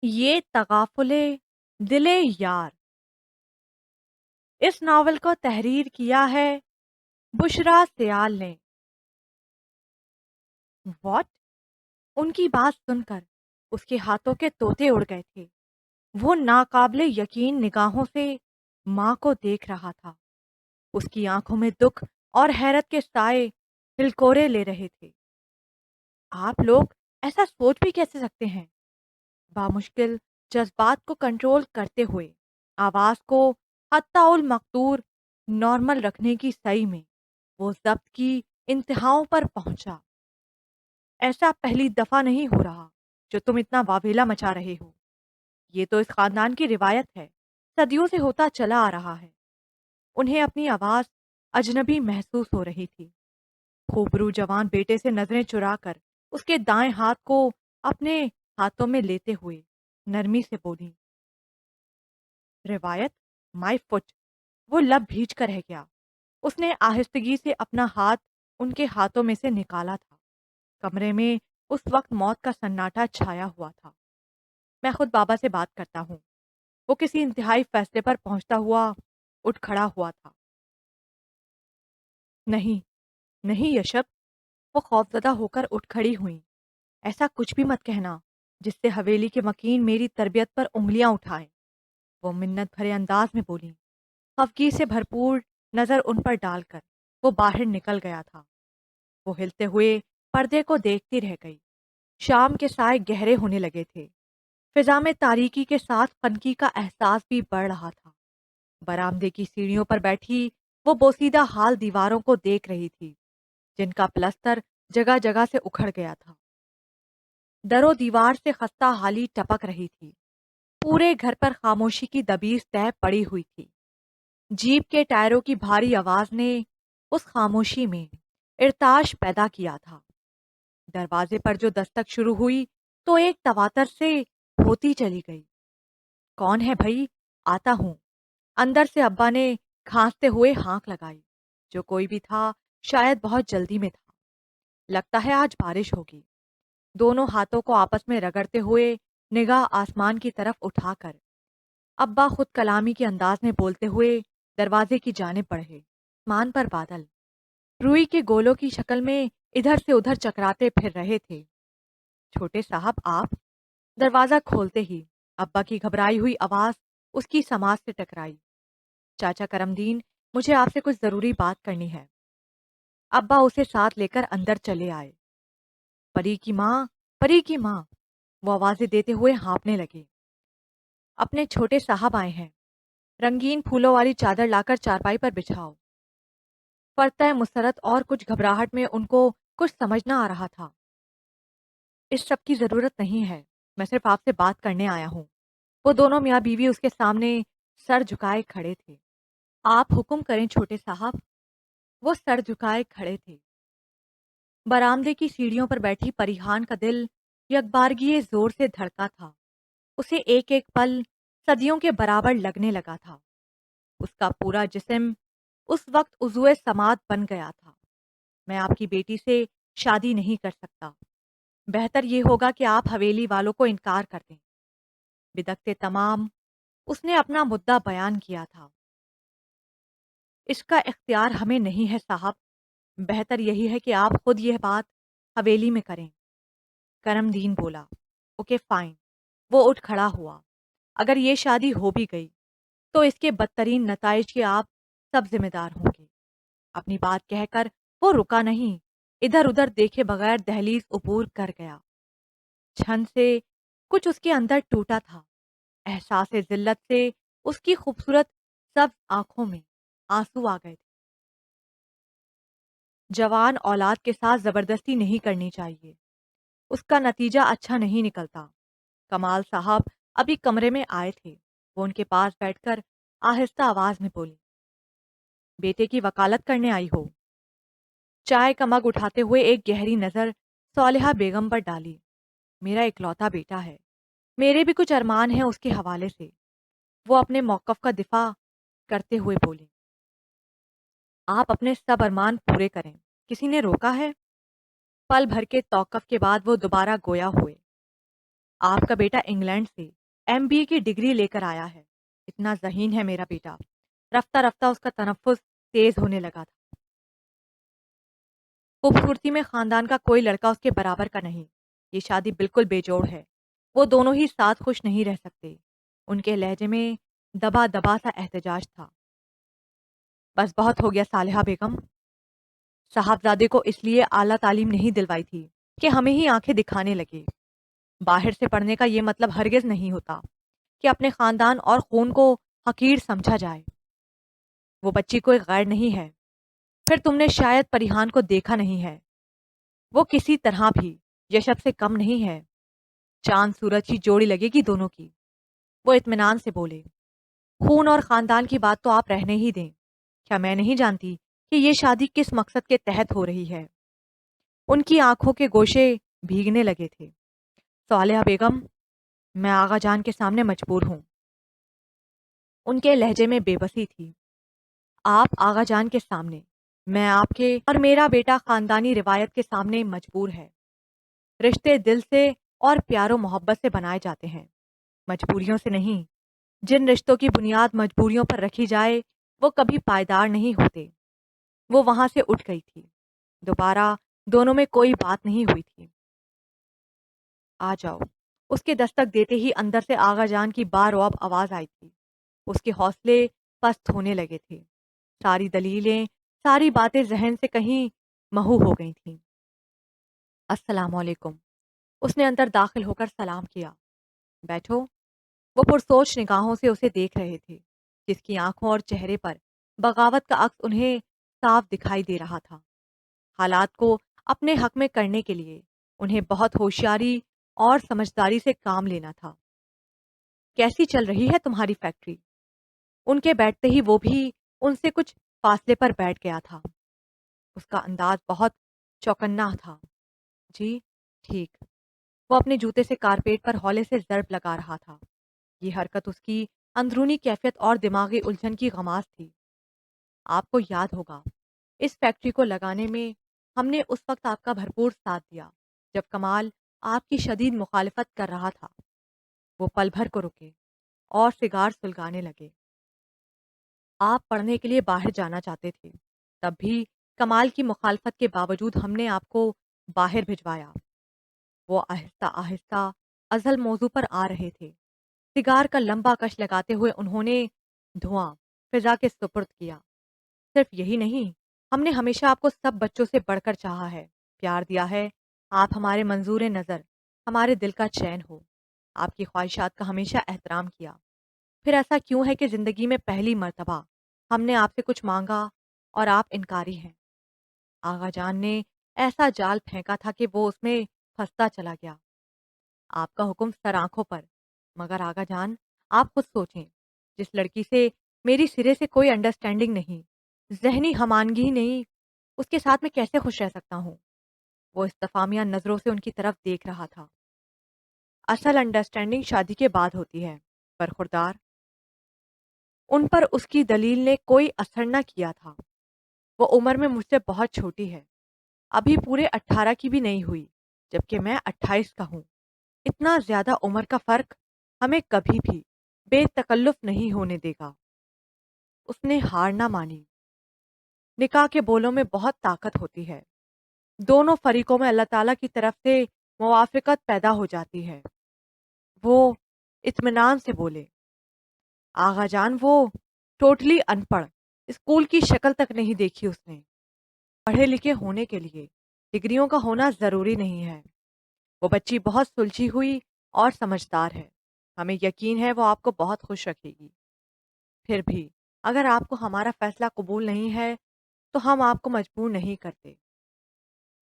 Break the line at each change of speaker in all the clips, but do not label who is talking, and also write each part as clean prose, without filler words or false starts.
یہ تغافل دل یار، اس ناول کو تحریر کیا ہے بشرا سیال نے۔ واٹ؟ ان کی بات سن کر اس کے ہاتھوں کے طوطے اڑ گئے تھے۔ وہ ناقابل یقین نگاہوں سے ماں کو دیکھ رہا تھا۔ اس کی آنکھوں میں دکھ اور حیرت کے سائے ہلکورے لے رہے تھے۔ آپ لوگ ایسا سوچ بھی کیسے سکتے ہیں؟ بامشکل جذبات کو کنٹرول کرتے ہوئے آواز کو حتی المقدور نارمل رکھنے کی سعی میں وہ ضبط کی انتہاؤں پر پہنچا۔ ایسا پہلی دفعہ نہیں ہو رہا جو تم اتنا واویلا مچا رہے ہو۔ یہ تو اس خاندان کی روایت ہے، صدیوں سے ہوتا چلا آ رہا ہے۔ انہیں اپنی آواز اجنبی محسوس ہو رہی تھی۔ خوبرو جوان بیٹے سے نظریں چرا کر اس کے دائیں ہاتھ کو اپنے ہاتھوں میں لیتے ہوئے نرمی سے بولی، روایت؟ مائی فٹ! وہ لب بھیج کر رہ گیا۔ اس نے آہستگی سے اپنا ہاتھ ان کے ہاتھوں میں سے نکالا تھا۔ کمرے میں اس وقت موت کا سناٹا چھایا ہوا تھا۔ میں خود بابا سے بات کرتا ہوں۔ وہ کسی انتہائی فیصلے پر پہنچتا ہوا اٹھ کھڑا ہوا تھا۔ نہیں، نہیں یشب! وہ خوفزدہ ہو کر اٹھ کھڑی ہوئیں۔ ایسا کچھ بھی مت کہنا جس سے حویلی کے مکین میری تربیت پر انگلیاں اٹھائیں۔ وہ منت بھرے انداز میں بولی۔ خفگی سے بھرپور نظر ان پر ڈال کر وہ باہر نکل گیا تھا۔ وہ ہلتے ہوئے پردے کو دیکھتی رہ گئی۔ شام کے سائے گہرے ہونے لگے تھے۔ فضا میں تاریکی کے ساتھ خنکی کا احساس بھی بڑھ رہا تھا۔ برآمدے کی سیڑھیوں پر بیٹھی وہ بوسیدہ حال دیواروں کو دیکھ رہی تھی جن کا پلستر جگہ جگہ سے اکھڑ گیا تھا۔ در و دیوار سے خستہ حالی ٹپک رہی تھی۔ پورے گھر پر خاموشی کی دبیس طے پڑی ہوئی تھی۔ جیپ کے ٹائروں کی بھاری آواز نے اس خاموشی میں ارتعاش پیدا کیا تھا۔ دروازے پر جو دستک شروع ہوئی تو ایک تواتر سے ہوتی چلی گئی۔ کون ہے بھئی؟ آتا ہوں۔ اندر سے ابا نے کھانستے ہوئے ہانک لگائی۔ جو کوئی بھی تھا شاید بہت جلدی میں تھا۔ لگتا ہے آج بارش ہوگی۔ دونوں ہاتھوں کو آپس میں رگڑتے ہوئے نگاہ آسمان کی طرف اٹھا کر ابا خود کلامی کے انداز میں بولتے ہوئے دروازے کی جانب بڑھے۔ آسمان پر بادل روئی کے گولوں کی شکل میں ادھر سے ادھر چکراتے پھر رہے تھے۔ چھوٹے صاحب آپ؟ دروازہ کھولتے ہی ابا کی گھبرائی ہوئی آواز اس کی سماعت سے ٹکرائی۔ چاچا کرم دین، مجھے آپ سے کچھ ضروری بات کرنی ہے۔ ابا اسے ساتھ لے کر اندر چلے آئے۔ پری کی ماں، پری کی ماں! وہ آوازیں دیتے ہوئے ہانپنے لگے۔ اپنے چھوٹے صاحب آئے ہیں۔ رنگین پھولوں والی چادر لا کر چارپائی پر بچھاؤ۔ پرتہ مسرت اور کچھ گھبراہٹ میں ان کو کچھ سمجھ نہ آ رہا تھا۔ اس سب کی ضرورت نہیں ہے، میں صرف آپ سے بات کرنے آیا ہوں۔ وہ دونوں میاں بیوی اس کے سامنے سر جھکائے کھڑے تھے۔ آپ حکم کریں چھوٹے صاحب۔ وہ سر جھکائے کھڑے تھے۔ برآمدے کی سیڑھیوں پر بیٹھی پریحان کا دل یکبارگی زور سے دھڑکا تھا۔ اسے ایک ایک پل صدیوں کے برابر لگنے لگا تھا۔ اس کا پورا جسم اس وقت عضوِ سماعت بن گیا تھا۔ میں آپ کی بیٹی سے شادی نہیں کر سکتا۔ بہتر یہ ہوگا کہ آپ حویلی والوں کو انکار کر دیں۔ بدکتے تمام اس نے اپنا مدعا بیان کیا تھا۔ اس کا اختیار ہمیں نہیں ہے صاحب۔ بہتر یہی ہے کہ آپ خود یہ بات حویلی میں کریں۔ کرم دین بولا۔ Okay fine. وہ اٹھ کھڑا ہوا۔ اگر یہ شادی ہو بھی گئی تو اس کے بدترین نتائج کے آپ سب ذمہ دار ہوں گے۔ اپنی بات کہہ کر وہ رکا نہیں، ادھر ادھر دیکھے بغیر دہلیز عبور کر گیا۔ چھن سے کچھ اس کے اندر ٹوٹا تھا۔ احساس ذلت سے اس کی خوبصورت سبز آنکھوں میں آنسو آ گئے تھے۔ جوان اولاد کے ساتھ زبردستی نہیں کرنی چاہیے، اس کا نتیجہ اچھا نہیں نکلتا۔ کمال صاحب ابھی کمرے میں آئے تھے۔ وہ ان کے پاس بیٹھ کر آہستہ آواز میں بولی، بیٹے کی وکالت کرنے آئی ہو؟ چائے کا مگ اٹھاتے ہوئے ایک گہری نظر صالحہ بیگم پر ڈالی۔ میرا اکلوتا بیٹا ہے، میرے بھی کچھ ارمان ہیں اس کے حوالے سے۔ وہ اپنے موقف کا دفاع کرتے ہوئے بولی، آپ اپنے سب ارمان پورے کریں، کسی نے روکا ہے؟ پل بھر کے توقف کے بعد وہ دوبارہ گویا ہوئے۔ آپ کا بیٹا انگلینڈ سے MBA کی ڈگری لے کر آیا ہے۔ اتنا ذہین ہے میرا بیٹا۔ رفتہ رفتہ اس کا تنفس تیز ہونے لگا تھا۔ خوبصورتی میں خاندان کا کوئی لڑکا اس کے برابر کا نہیں۔ یہ شادی بالکل بے جوڑ ہے۔ وہ دونوں ہی ساتھ خوش نہیں رہ سکتے۔ ان کے لہجے میں دبا دبا سا احتجاج تھا۔ بس بہت ہو گیا صالحہ بیگم۔ صاحبزادے کو اس لیے اعلیٰ تعلیم نہیں دلوائی تھی کہ ہمیں ہی آنکھیں دکھانے لگے۔ باہر سے پڑھنے کا یہ مطلب ہرگز نہیں ہوتا کہ اپنے خاندان اور خون کو حقیر سمجھا جائے۔ وہ بچی کوئی غیر نہیں ہے۔ پھر تم نے شاید پریحان کو دیکھا نہیں ہے۔ وہ کسی طرح بھی یشب سے کم نہیں ہے۔ چاند سورج کی جوڑی لگے گی دونوں کی۔ وہ اطمینان سے بولے۔ خون اور خاندان کی بات تو آپ رہنے ہی دیں۔ کیا میں نہیں جانتی کہ یہ شادی کس مقصد کے تحت ہو رہی ہے؟ ان کی آنکھوں کے گوشے بھیگنے لگے تھے۔ صالحہ بیگم، میں آغا جان کے سامنے مجبور ہوں۔ ان کے لہجے میں بے بسی تھی۔ آپ آغا جان کے سامنے، میں آپ کے اور میرا بیٹا خاندانی روایت کے سامنے مجبور ہے۔ رشتے دل سے اور پیار و محبت سے بنائے جاتے ہیں، مجبوریوں سے نہیں۔ جن رشتوں کی بنیاد مجبوریوں پر رکھی جائے وہ کبھی پائیدار نہیں ہوتے۔ وہ وہاں سے اٹھ گئی تھی۔ دوبارہ دونوں میں کوئی بات نہیں ہوئی تھی۔ آ جاؤ، اس کے دستک دیتے ہی اندر سے آغا جان کی بارعب آواز آئی تھی۔ اس کے حوصلے پست ہونے لگے تھے۔ ساری دلیلیں، ساری باتیں ذہن سے کہیں محو ہو گئی تھیں۔ السلام علیکم۔ اس نے اندر داخل ہو کر سلام کیا۔ بیٹھو۔ وہ پرسوچ نگاہوں سے اسے دیکھ رہے تھے، جس کی آنکھوں اور چہرے پر بغاوت کا عکس انہیں صاف دکھائی دے رہا تھا۔ حالات کو اپنے حق میں کرنے کے لیے انہیں بہت ہوشیاری اور سمجھداری سے کام لینا تھا۔ کیسی چل رہی ہے تمہاری فیکٹری؟ ان کے بیٹھتے ہی وہ بھی ان سے کچھ فاصلے پر بیٹھ گیا تھا۔ اس کا انداز بہت چوکنا تھا۔ جی ٹھیک۔ وہ اپنے جوتے سے کارپیٹ پر ہولے سے ضرب لگا رہا تھا۔ یہ حرکت اس کی اندرونی کیفیت اور دماغی الجھن کی غماز تھی۔ آپ کو یاد ہوگا، اس فیکٹری کو لگانے میں ہم نے اس وقت آپ کا بھرپور ساتھ دیا جب کمال آپ کی شدید مخالفت کر رہا تھا۔ وہ پل بھر کو رکے اور سگار سلگانے لگے۔ آپ پڑھنے کے لیے باہر جانا چاہتے تھے، تب بھی کمال کی مخالفت کے باوجود ہم نے آپ کو باہر بھجوایا۔ وہ آہستہ آہستہ اصل موضوع پر آ رہے تھے۔ سگار کا لمبا کش لگاتے ہوئے انہوں نے دھواں فضا کے سپرد کیا۔ صرف یہی نہیں، ہم نے ہمیشہ آپ کو سب بچوں سے بڑھ کر چاہا ہے، پیار دیا ہے۔ آپ ہمارے منظور نظر، ہمارے دل کا چین ہو۔ آپ کی خواہشات کا ہمیشہ احترام کیا۔ پھر ایسا کیوں ہے کہ زندگی میں پہلی مرتبہ ہم نے آپ سے کچھ مانگا اور آپ انکاری ہیں؟ آغا جان نے ایسا جال پھینکا تھا کہ وہ اس میں پھنستا چلا گیا۔ آپ کا حکم سر آنکھوں پر، مگر آغا جان آپ خود سوچیں، جس لڑکی سے میری سرے سے کوئی انڈرسٹینڈنگ نہیں، ذہنی ہمانگی نہیں، اس کے ساتھ میں کیسے خوش رہ سکتا ہوں؟ وہ استفہامیہ نظروں سے ان کی طرف دیکھ رہا تھا۔ اصل انڈرسٹینڈنگ شادی کے بعد ہوتی ہے، برخوردار۔ ان پر اس کی دلیل نے کوئی اثر نہ کیا تھا۔ وہ عمر میں مجھ سے بہت چھوٹی ہے، ابھی پورے 18 کی بھی نہیں ہوئی، جبکہ میں 28 کا ہوں۔ اتنا زیادہ عمر کا فرق ہمیں کبھی بھی بے تکلف نہیں ہونے دے گا۔ اس نے ہار نہ مانی۔ نکاح کے بولوں میں بہت طاقت ہوتی ہے۔ دونوں فریقوں میں اللہ تعالیٰ کی طرف سے موافقت پیدا ہو جاتی ہے۔ وہ اطمینان سے بولے۔ آغا جان، وہ ٹوٹلی ان پڑھ، اسکول کی شکل تک نہیں دیکھی اس نے۔ پڑھے لکھے ہونے کے لیے ڈگریوں کا ہونا ضروری نہیں ہے۔ وہ بچی بہت سلجھی ہوئی اور سمجھدار ہے۔ ہمیں یقین ہے وہ آپ کو بہت خوش رکھے گی۔ پھر بھی اگر آپ کو ہمارا فیصلہ قبول نہیں ہے تو ہم آپ کو مجبور نہیں کرتے۔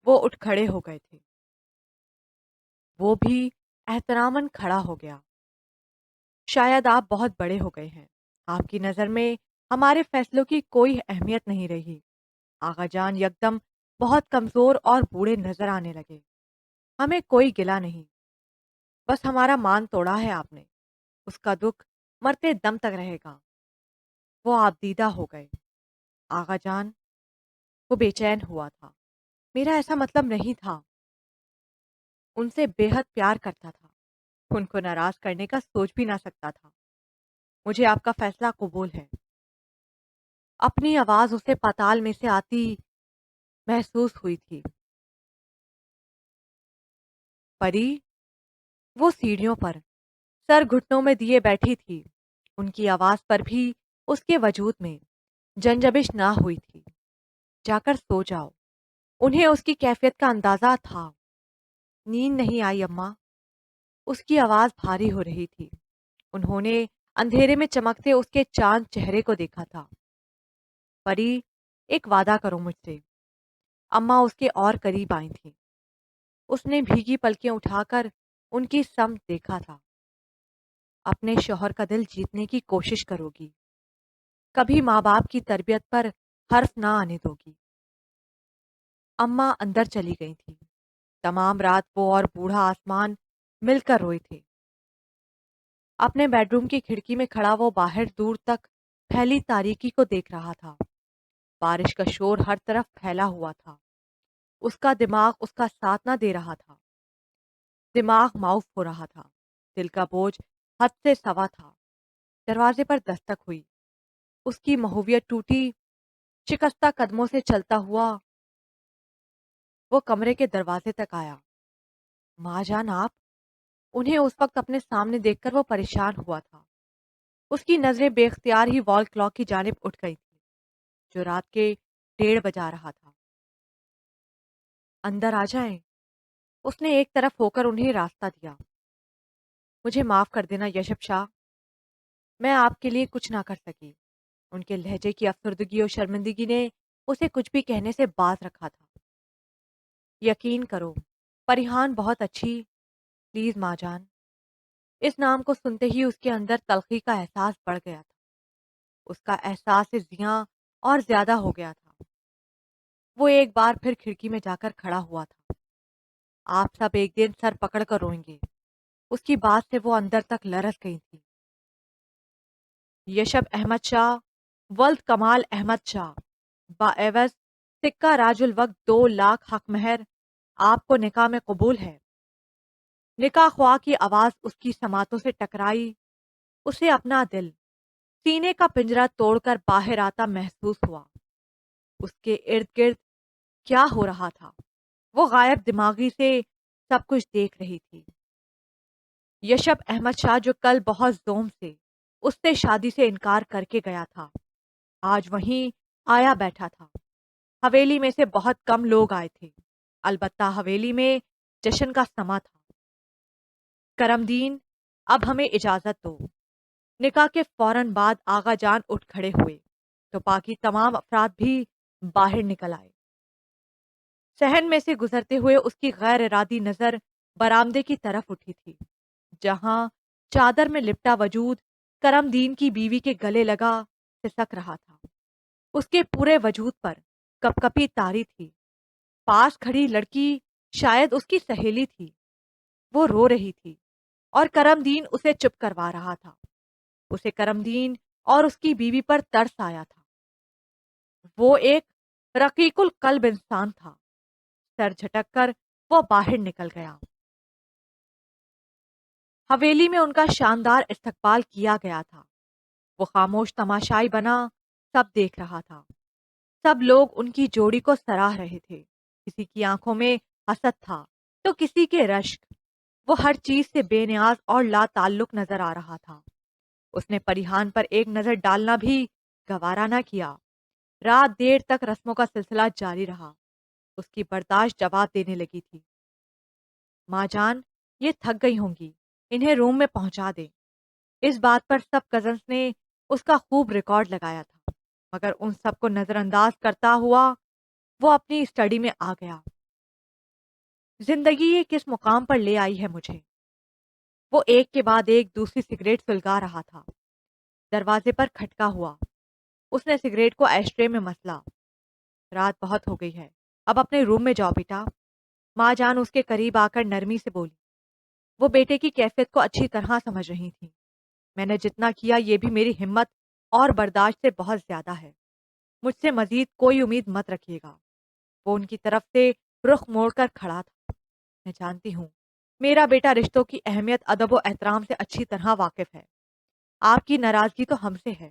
وہ اٹھ کھڑے ہو گئے تھے۔ وہ بھی احتراماً کھڑا ہو گیا۔ شاید آپ بہت بڑے ہو گئے ہیں۔ آپ کی نظر میں ہمارے فیصلوں کی کوئی اہمیت نہیں رہی۔ آغا جان یکدم بہت کمزور اور بوڑھے نظر آنے لگے۔ ہمیں کوئی گلہ نہیں، بس ہمارا مان توڑا ہے آپ نے۔ اس کا دکھ مرتے دم تک رہے گا۔ وہ آپ دیدہ ہو گئے۔ آغا جان، وہ بے چین ہوا تھا۔ میرا ایسا مطلب نہیں تھا۔ ان سے بے حد پیار کرتا تھا۔ ان کو ناراض کرنے کا سوچ بھی نہ سکتا تھا۔ مجھے آپ کا فیصلہ قبول ہے۔ اپنی آواز اسے پاتال میں سے آتی محسوس ہوئی تھی۔ پری وہ سیڑھیوں پر سر گھٹنوں میں دیے بیٹھی تھی، ان کی آواز پر بھی اس کے وجود میں جنجبش نہ ہوئی تھی۔ جا کر سو جاؤ۔ انہیں اس کی کیفیت کا اندازہ تھا۔ نیند نہیں آئی اماں، اس کی آواز بھاری ہو رہی تھی۔ انہوں نے اندھیرے میں چمکتے اس کے چاند چہرے کو دیکھا تھا۔ پری ایک وعدہ کرو مجھ سے۔ اماں اس کے اور قریب آئی تھیں۔ اس نے بھیگی پلکیں اٹھا کر ان کی سمت دیکھا تھا۔ اپنے شوہر کا دل جیتنے کی کوشش کرو گی، کبھی ماں باپ کی تربیت پر حرف نہ آنے دو گی۔ اماں اندر چلی گئی تھی۔ تمام رات وہ اور بوڑھا آسمان مل کر روئے تھے۔ اپنے بیڈ روم کی کھڑکی میں کھڑا وہ باہر دور تک پھیلی تاریکی کو دیکھ رہا تھا۔ بارش کا شور ہر طرف پھیلا ہوا تھا۔ اس کا دماغ اس کا ساتھ نہ دے رہا تھا۔ دماغ معاف ہو رہا تھا۔ دل کا بوجھ حد سے سوا تھا۔ دروازے پر دستک ہوئی۔ اس کی محویت ٹوٹی، شکستہ قدموں سے چلتا ہوا وہ کمرے کے دروازے تک آیا۔ ماں جان آپ؟ انہیں اس وقت اپنے سامنے دیکھ کر وہ پریشان ہوا تھا۔ اس کی نظریں بے اختیار ہی وال کلاک کی جانب اٹھ گئی تھی جو رات کے 1:30 بجا رہا تھا۔ اندر آ جائیں۔ اس نے ایک طرف ہو کر انہیں راستہ دیا۔ مجھے معاف کر دینا یشب شاہ، میں آپ کے لیے کچھ نہ کر سکی۔ ان کے لہجے کی افسردگی اور شرمندگی نے اسے کچھ بھی کہنے سے باز رکھا تھا۔ یقین کرو پریحان بہت اچھی، پلیز ماں جان۔ اس نام کو سنتے ہی اس کے اندر تلخی کا احساس بڑھ گیا تھا۔ اس کا احساس زیاں اور زیادہ ہو گیا تھا۔ وہ ایک بار پھر کھڑکی میں جا کر کھڑا ہوا تھا۔ آپ سب ایک دن سر پکڑ کر روئیں گے۔ اس کی بات سے وہ اندر تک لرز گئی تھی۔ یشب احمد شاہ ولد کمال احمد شاہ باعوض سکہ راج الوقت 2 لاکھ حق مہر آپ کو نکاح میں قبول ہے۔ نکاح خواہ کی آواز اس کی سماعتوں سے ٹکرائی۔ اسے اپنا دل سینے کا پنجرہ توڑ کر باہر آتا محسوس ہوا۔ اس کے ارد گرد کیا ہو رہا تھا؟ وہ غائب دماغی سے سب کچھ دیکھ رہی تھی۔ یشب احمد شاہ جو کل بہت زوم سے اس سے شادی سے انکار کر کے گیا تھا، آج وہیں آیا بیٹھا تھا۔ حویلی میں سے بہت کم لوگ آئے تھے، البتہ حویلی میں جشن کا سما تھا۔ کرم دین اب ہمیں اجازت دو۔ نکاح کے فوراً بعد آغا جان اٹھ کھڑے ہوئے تو باقی تمام افراد بھی باہر نکل آئے۔ صحن میں سے گزرتے ہوئے اس کی غیر ارادی نظر برآمدے کی طرف اٹھی تھی، جہاں چادر میں لپٹا وجود کرم دین کی بیوی کے گلے لگا سسک رہا تھا۔ اس کے پورے وجود پر کپ کپی تاری تھی۔ پاس کھڑی لڑکی شاید اس کی سہیلی تھی۔ وہ رو رہی تھی اور کرم دین اسے چپ کروا رہا تھا۔ اسے کرم دین اور اس کی بیوی پر ترس آیا تھا۔ وہ ایک رقیق القلب انسان تھا۔ سر جھٹک کر وہ باہر نکل گیا۔ حویلی میں ان کا شاندار استقبال کیا گیا تھا۔ وہ خاموش تماشائی بنا سب دیکھ رہا تھا۔ سب لوگ ان کی جوڑی کو سراہ رہے تھے۔ کسی کی آنکھوں میں حسد تھا تو کسی کے رشک۔ وہ ہر چیز سے بے نیاز اور لا تعلق نظر آ رہا تھا۔ اس نے پریحان پر ایک نظر ڈالنا بھی گوارا نہ کیا۔ رات دیر تک رسموں کا سلسلہ جاری رہا۔ اس کی برداشت جواب دینے لگی تھی۔ ماں جان یہ تھک گئی ہوں گی، انہیں روم میں پہنچا دیں۔ اس بات پر سب کزنس نے اس کا خوب ریکارڈ لگایا تھا، مگر ان سب کو نظر انداز کرتا ہوا وہ اپنی اسٹڈی میں آ گیا۔ زندگی یہ کس مقام پر لے آئی ہے مجھے؟ وہ ایک کے بعد ایک دوسری سگریٹ سلگا رہا تھا۔ دروازے پر کھٹکا ہوا۔ اس نے سگریٹ کو ایشٹرے میں مسلا۔ رات بہت ہو گئی ہے، اب اپنے روم میں جاؤ بیٹا۔ ماں جان اس کے قریب آ کر نرمی سے بولی۔ وہ بیٹے کی کیفیت کو اچھی طرح سمجھ رہی تھی۔ میں نے جتنا کیا یہ بھی میری ہمت اور برداشت سے بہت زیادہ ہے۔ مجھ سے مزید کوئی امید مت رکھیے گا۔ وہ ان کی طرف سے رخ موڑ کر کھڑا تھا۔ میں جانتی ہوں میرا بیٹا رشتوں کی اہمیت، ادب و احترام سے اچھی طرح واقف ہے۔ آپ کی ناراضگی تو ہم سے ہے۔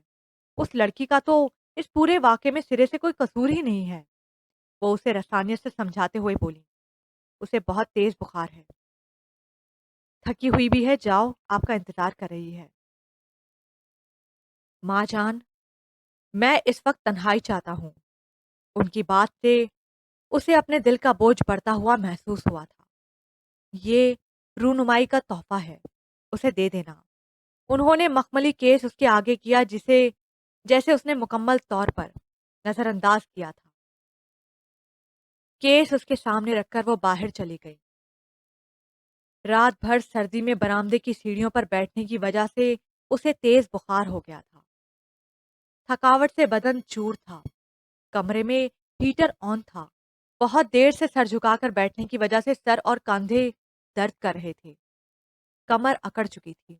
اس لڑکی کا تو اس پورے واقعے میں سرے سے کوئی قصور ہی نہیں ہے۔ وہ اسے رسانیت سے سمجھاتے ہوئے بولی، اسے بہت تیز بخار ہے، تھکی ہوئی بھی ہے، جاؤ آپ کا انتظار کر رہی ہے۔ ماں جان، میں اس وقت تنہائی چاہتا ہوں۔ ان کی بات سے اسے اپنے دل کا بوجھ بڑھتا ہوا محسوس ہوا تھا۔ یہ رونمائی کا تحفہ ہے، اسے دے دینا۔ انہوں نے مخملی کیس اس کے آگے کیا، جیسے اس نے مکمل طور پر نظر انداز کیا تھا۔ کیس اس کے سامنے رکھ کر وہ باہر چلی گئی۔ رات بھر سردی میں برآمدے کی سیڑھیوں پر بیٹھنے کی وجہ سے اسے تیز بخار ہو گیا تھا۔ تھکاوٹ سے بدن چور تھا۔ کمرے میں ہیٹر آن تھا۔ بہت دیر سے سر جھکا کر بیٹھنے کی وجہ سے سر اور کاندھے درد کر رہے تھے۔ کمر اکڑ چکی تھی۔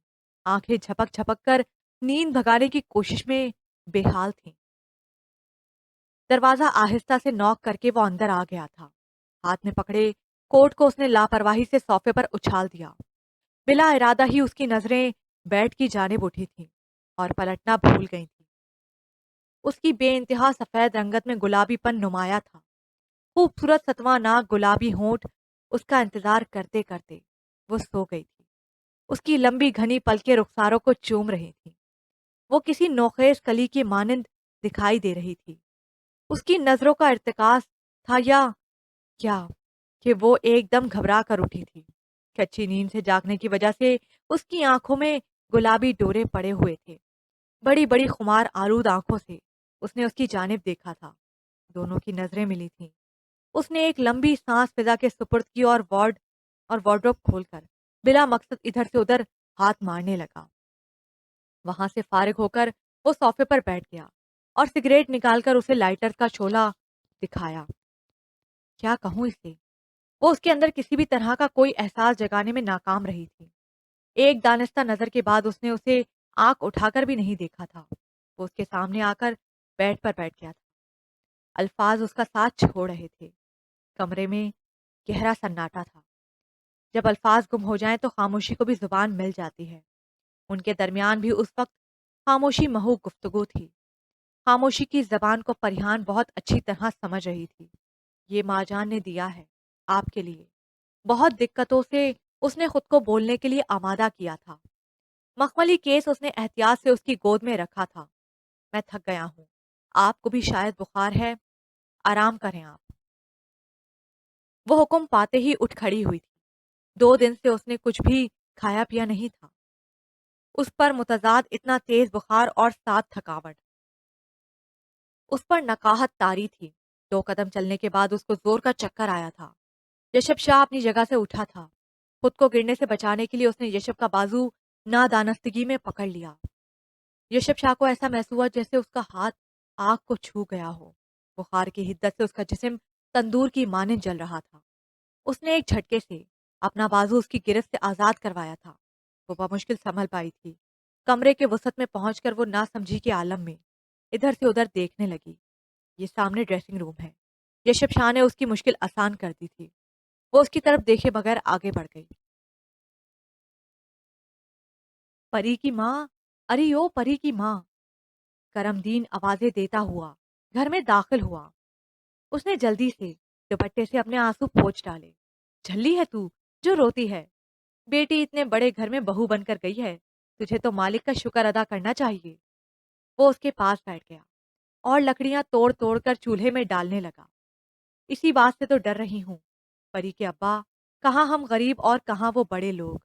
آنکھیں جھپک جھپک کر نیند بھگانے کی کوشش میں بے حال تھیں۔ دروازہ آہستہ سے نوک کر کے وہ اندر آ گیا تھا۔ ہاتھ میں پکڑے کوٹ کو اس نے لاپرواہی سے صوفے پر اچھال دیا۔ بلا ارادہ ہی اس کی نظریں بیڈ کی جانب اٹھی تھیں اور پلٹنا بھول گئی تھیں۔ اس کی بے انتہا سفید رنگت میں گلابی پن نمایاں تھا۔ خوبصورت ستواں ناک گلابی ہونٹ اس کا انتظار کرتے کرتے وہ سو گئی تھی۔ اس کی لمبی گھنی پلکیں رخساروں کو چوم رہی تھیں۔ وہ کسی نوخیز کلی کی مانند دکھائی دے رہی تھی۔ اس کی نظروں کا ارتکاز تھا یا کیا کہ وہ ایک دم گھبرا کر اٹھی تھی۔ کچی نیند سے جاگنے کی وجہ سے اس کی آنکھوں میں گلابی ڈورے پڑے ہوئے تھے۔ بڑی بڑی خمار آلود آنکھوں سے اس نے اس کی جانب دیکھا تھا۔ دونوں کی نظریں ملی تھیں۔ اس نے ایک لمبی سانس فضا کے سپرد کی اور وارڈروب کھول کر بلا مقصد ادھر سے ادھر ہاتھ مارنے لگا۔ وہاں سے فارغ ہو کر وہ صوفے پر بیٹھ گیا اور سگریٹ نکال کر اسے لائٹر کا شعلہ دکھایا۔ کیا کہوں اسے؟ وہ اس کے اندر کسی بھی طرح کا کوئی احساس جگانے میں ناکام رہی تھی۔ ایک دانستہ نظر کے بعد اس نے اسے آنکھ اٹھا کر بھی نہیں دیکھا تھا۔ وہ اس کے سامنے آ کر بیڈ پر بیٹھ گیا تھا۔ الفاظ اس کا ساتھ چھوڑ رہے تھے۔ کمرے میں گہرا سناٹا تھا۔ جب الفاظ گم ہو جائیں تو خاموشی کو بھی زبان مل جاتی ہے۔ ان کے درمیان بھی اس وقت خاموشی محو گفتگو تھی۔ خاموشی کی زبان کو پریحان بہت اچھی طرح سمجھ رہی تھی۔ یہ ماں جان نے دیا ہے آپ کے لیے۔ بہت دقتوں سے اس نے خود کو بولنے کے لیے آمادہ کیا تھا۔ مخملی کیس اس نے احتیاط سے اس کی گود میں رکھا تھا۔ میں تھک گیا ہوں، آپ کو بھی شاید بخار ہے، آرام کریں آپ۔ وہ حکم پاتے ہی اٹھ کھڑی ہوئی تھی۔ 2 دن سے اس نے کچھ بھی کھایا پیا نہیں تھا۔ اس پر متضاد اتنا تیز بخار اور ساتھ تھکاوٹ۔ اس پر نقاہت طاری تھی۔ 2 قدم چلنے کے بعد اس کو زور کا چکر آیا تھا۔ یشب شاہ اپنی جگہ سے اٹھا تھا۔ خود کو گرنے سے بچانے کے لیے اس نے یشب کا بازو نادانستگی میں پکڑ لیا۔ یشب شاہ کو ایسا محسوس ہوا جیسے اس کا ہاتھ آگ کو چھو گیا ہو۔ بخار کی حدت سے اس کا جسم تندور کی مانند جل رہا تھا۔ اس نے ایک جھٹکے سے اپنا بازو اس کی گرفت سے آزاد کروایا تھا۔ وہ بمشکل سنبھل پائی تھی۔ کمرے کے وسط میں پہنچ کر وہ ناسمجھی کے عالم میں ادھر سے ادھر دیکھنے لگی۔ یہ سامنے ڈریسنگ روم ہے۔ یشب شاہ نے اس کی مشکل آسان کر دی تھی۔ وہ اس کی طرف دیکھے بغیر آگے بڑھ گئی۔ پری کی ماں، اری او پری کی ماں، کرم دین آوازیں دیتا ہوا گھر میں داخل ہوا۔ اس نے جلدی سے دوپٹے سے اپنے آنسو پوچھ ڈالے۔ جھلی ہے تو جو روتی ہے؟ بیٹی اتنے بڑے گھر میں بہو بن کر گئی ہے، تجھے تو مالک کا شکر ادا کرنا چاہیے۔ وہ اس کے پاس بیٹھ گیا اور لکڑیاں توڑ توڑ کر چولہے میں ڈالنے لگا۔ اسی بات سے تو ڈر رہی ہوں، پری کے ابا، کہاں ہم غریب اور کہاں وہ بڑے لوگ،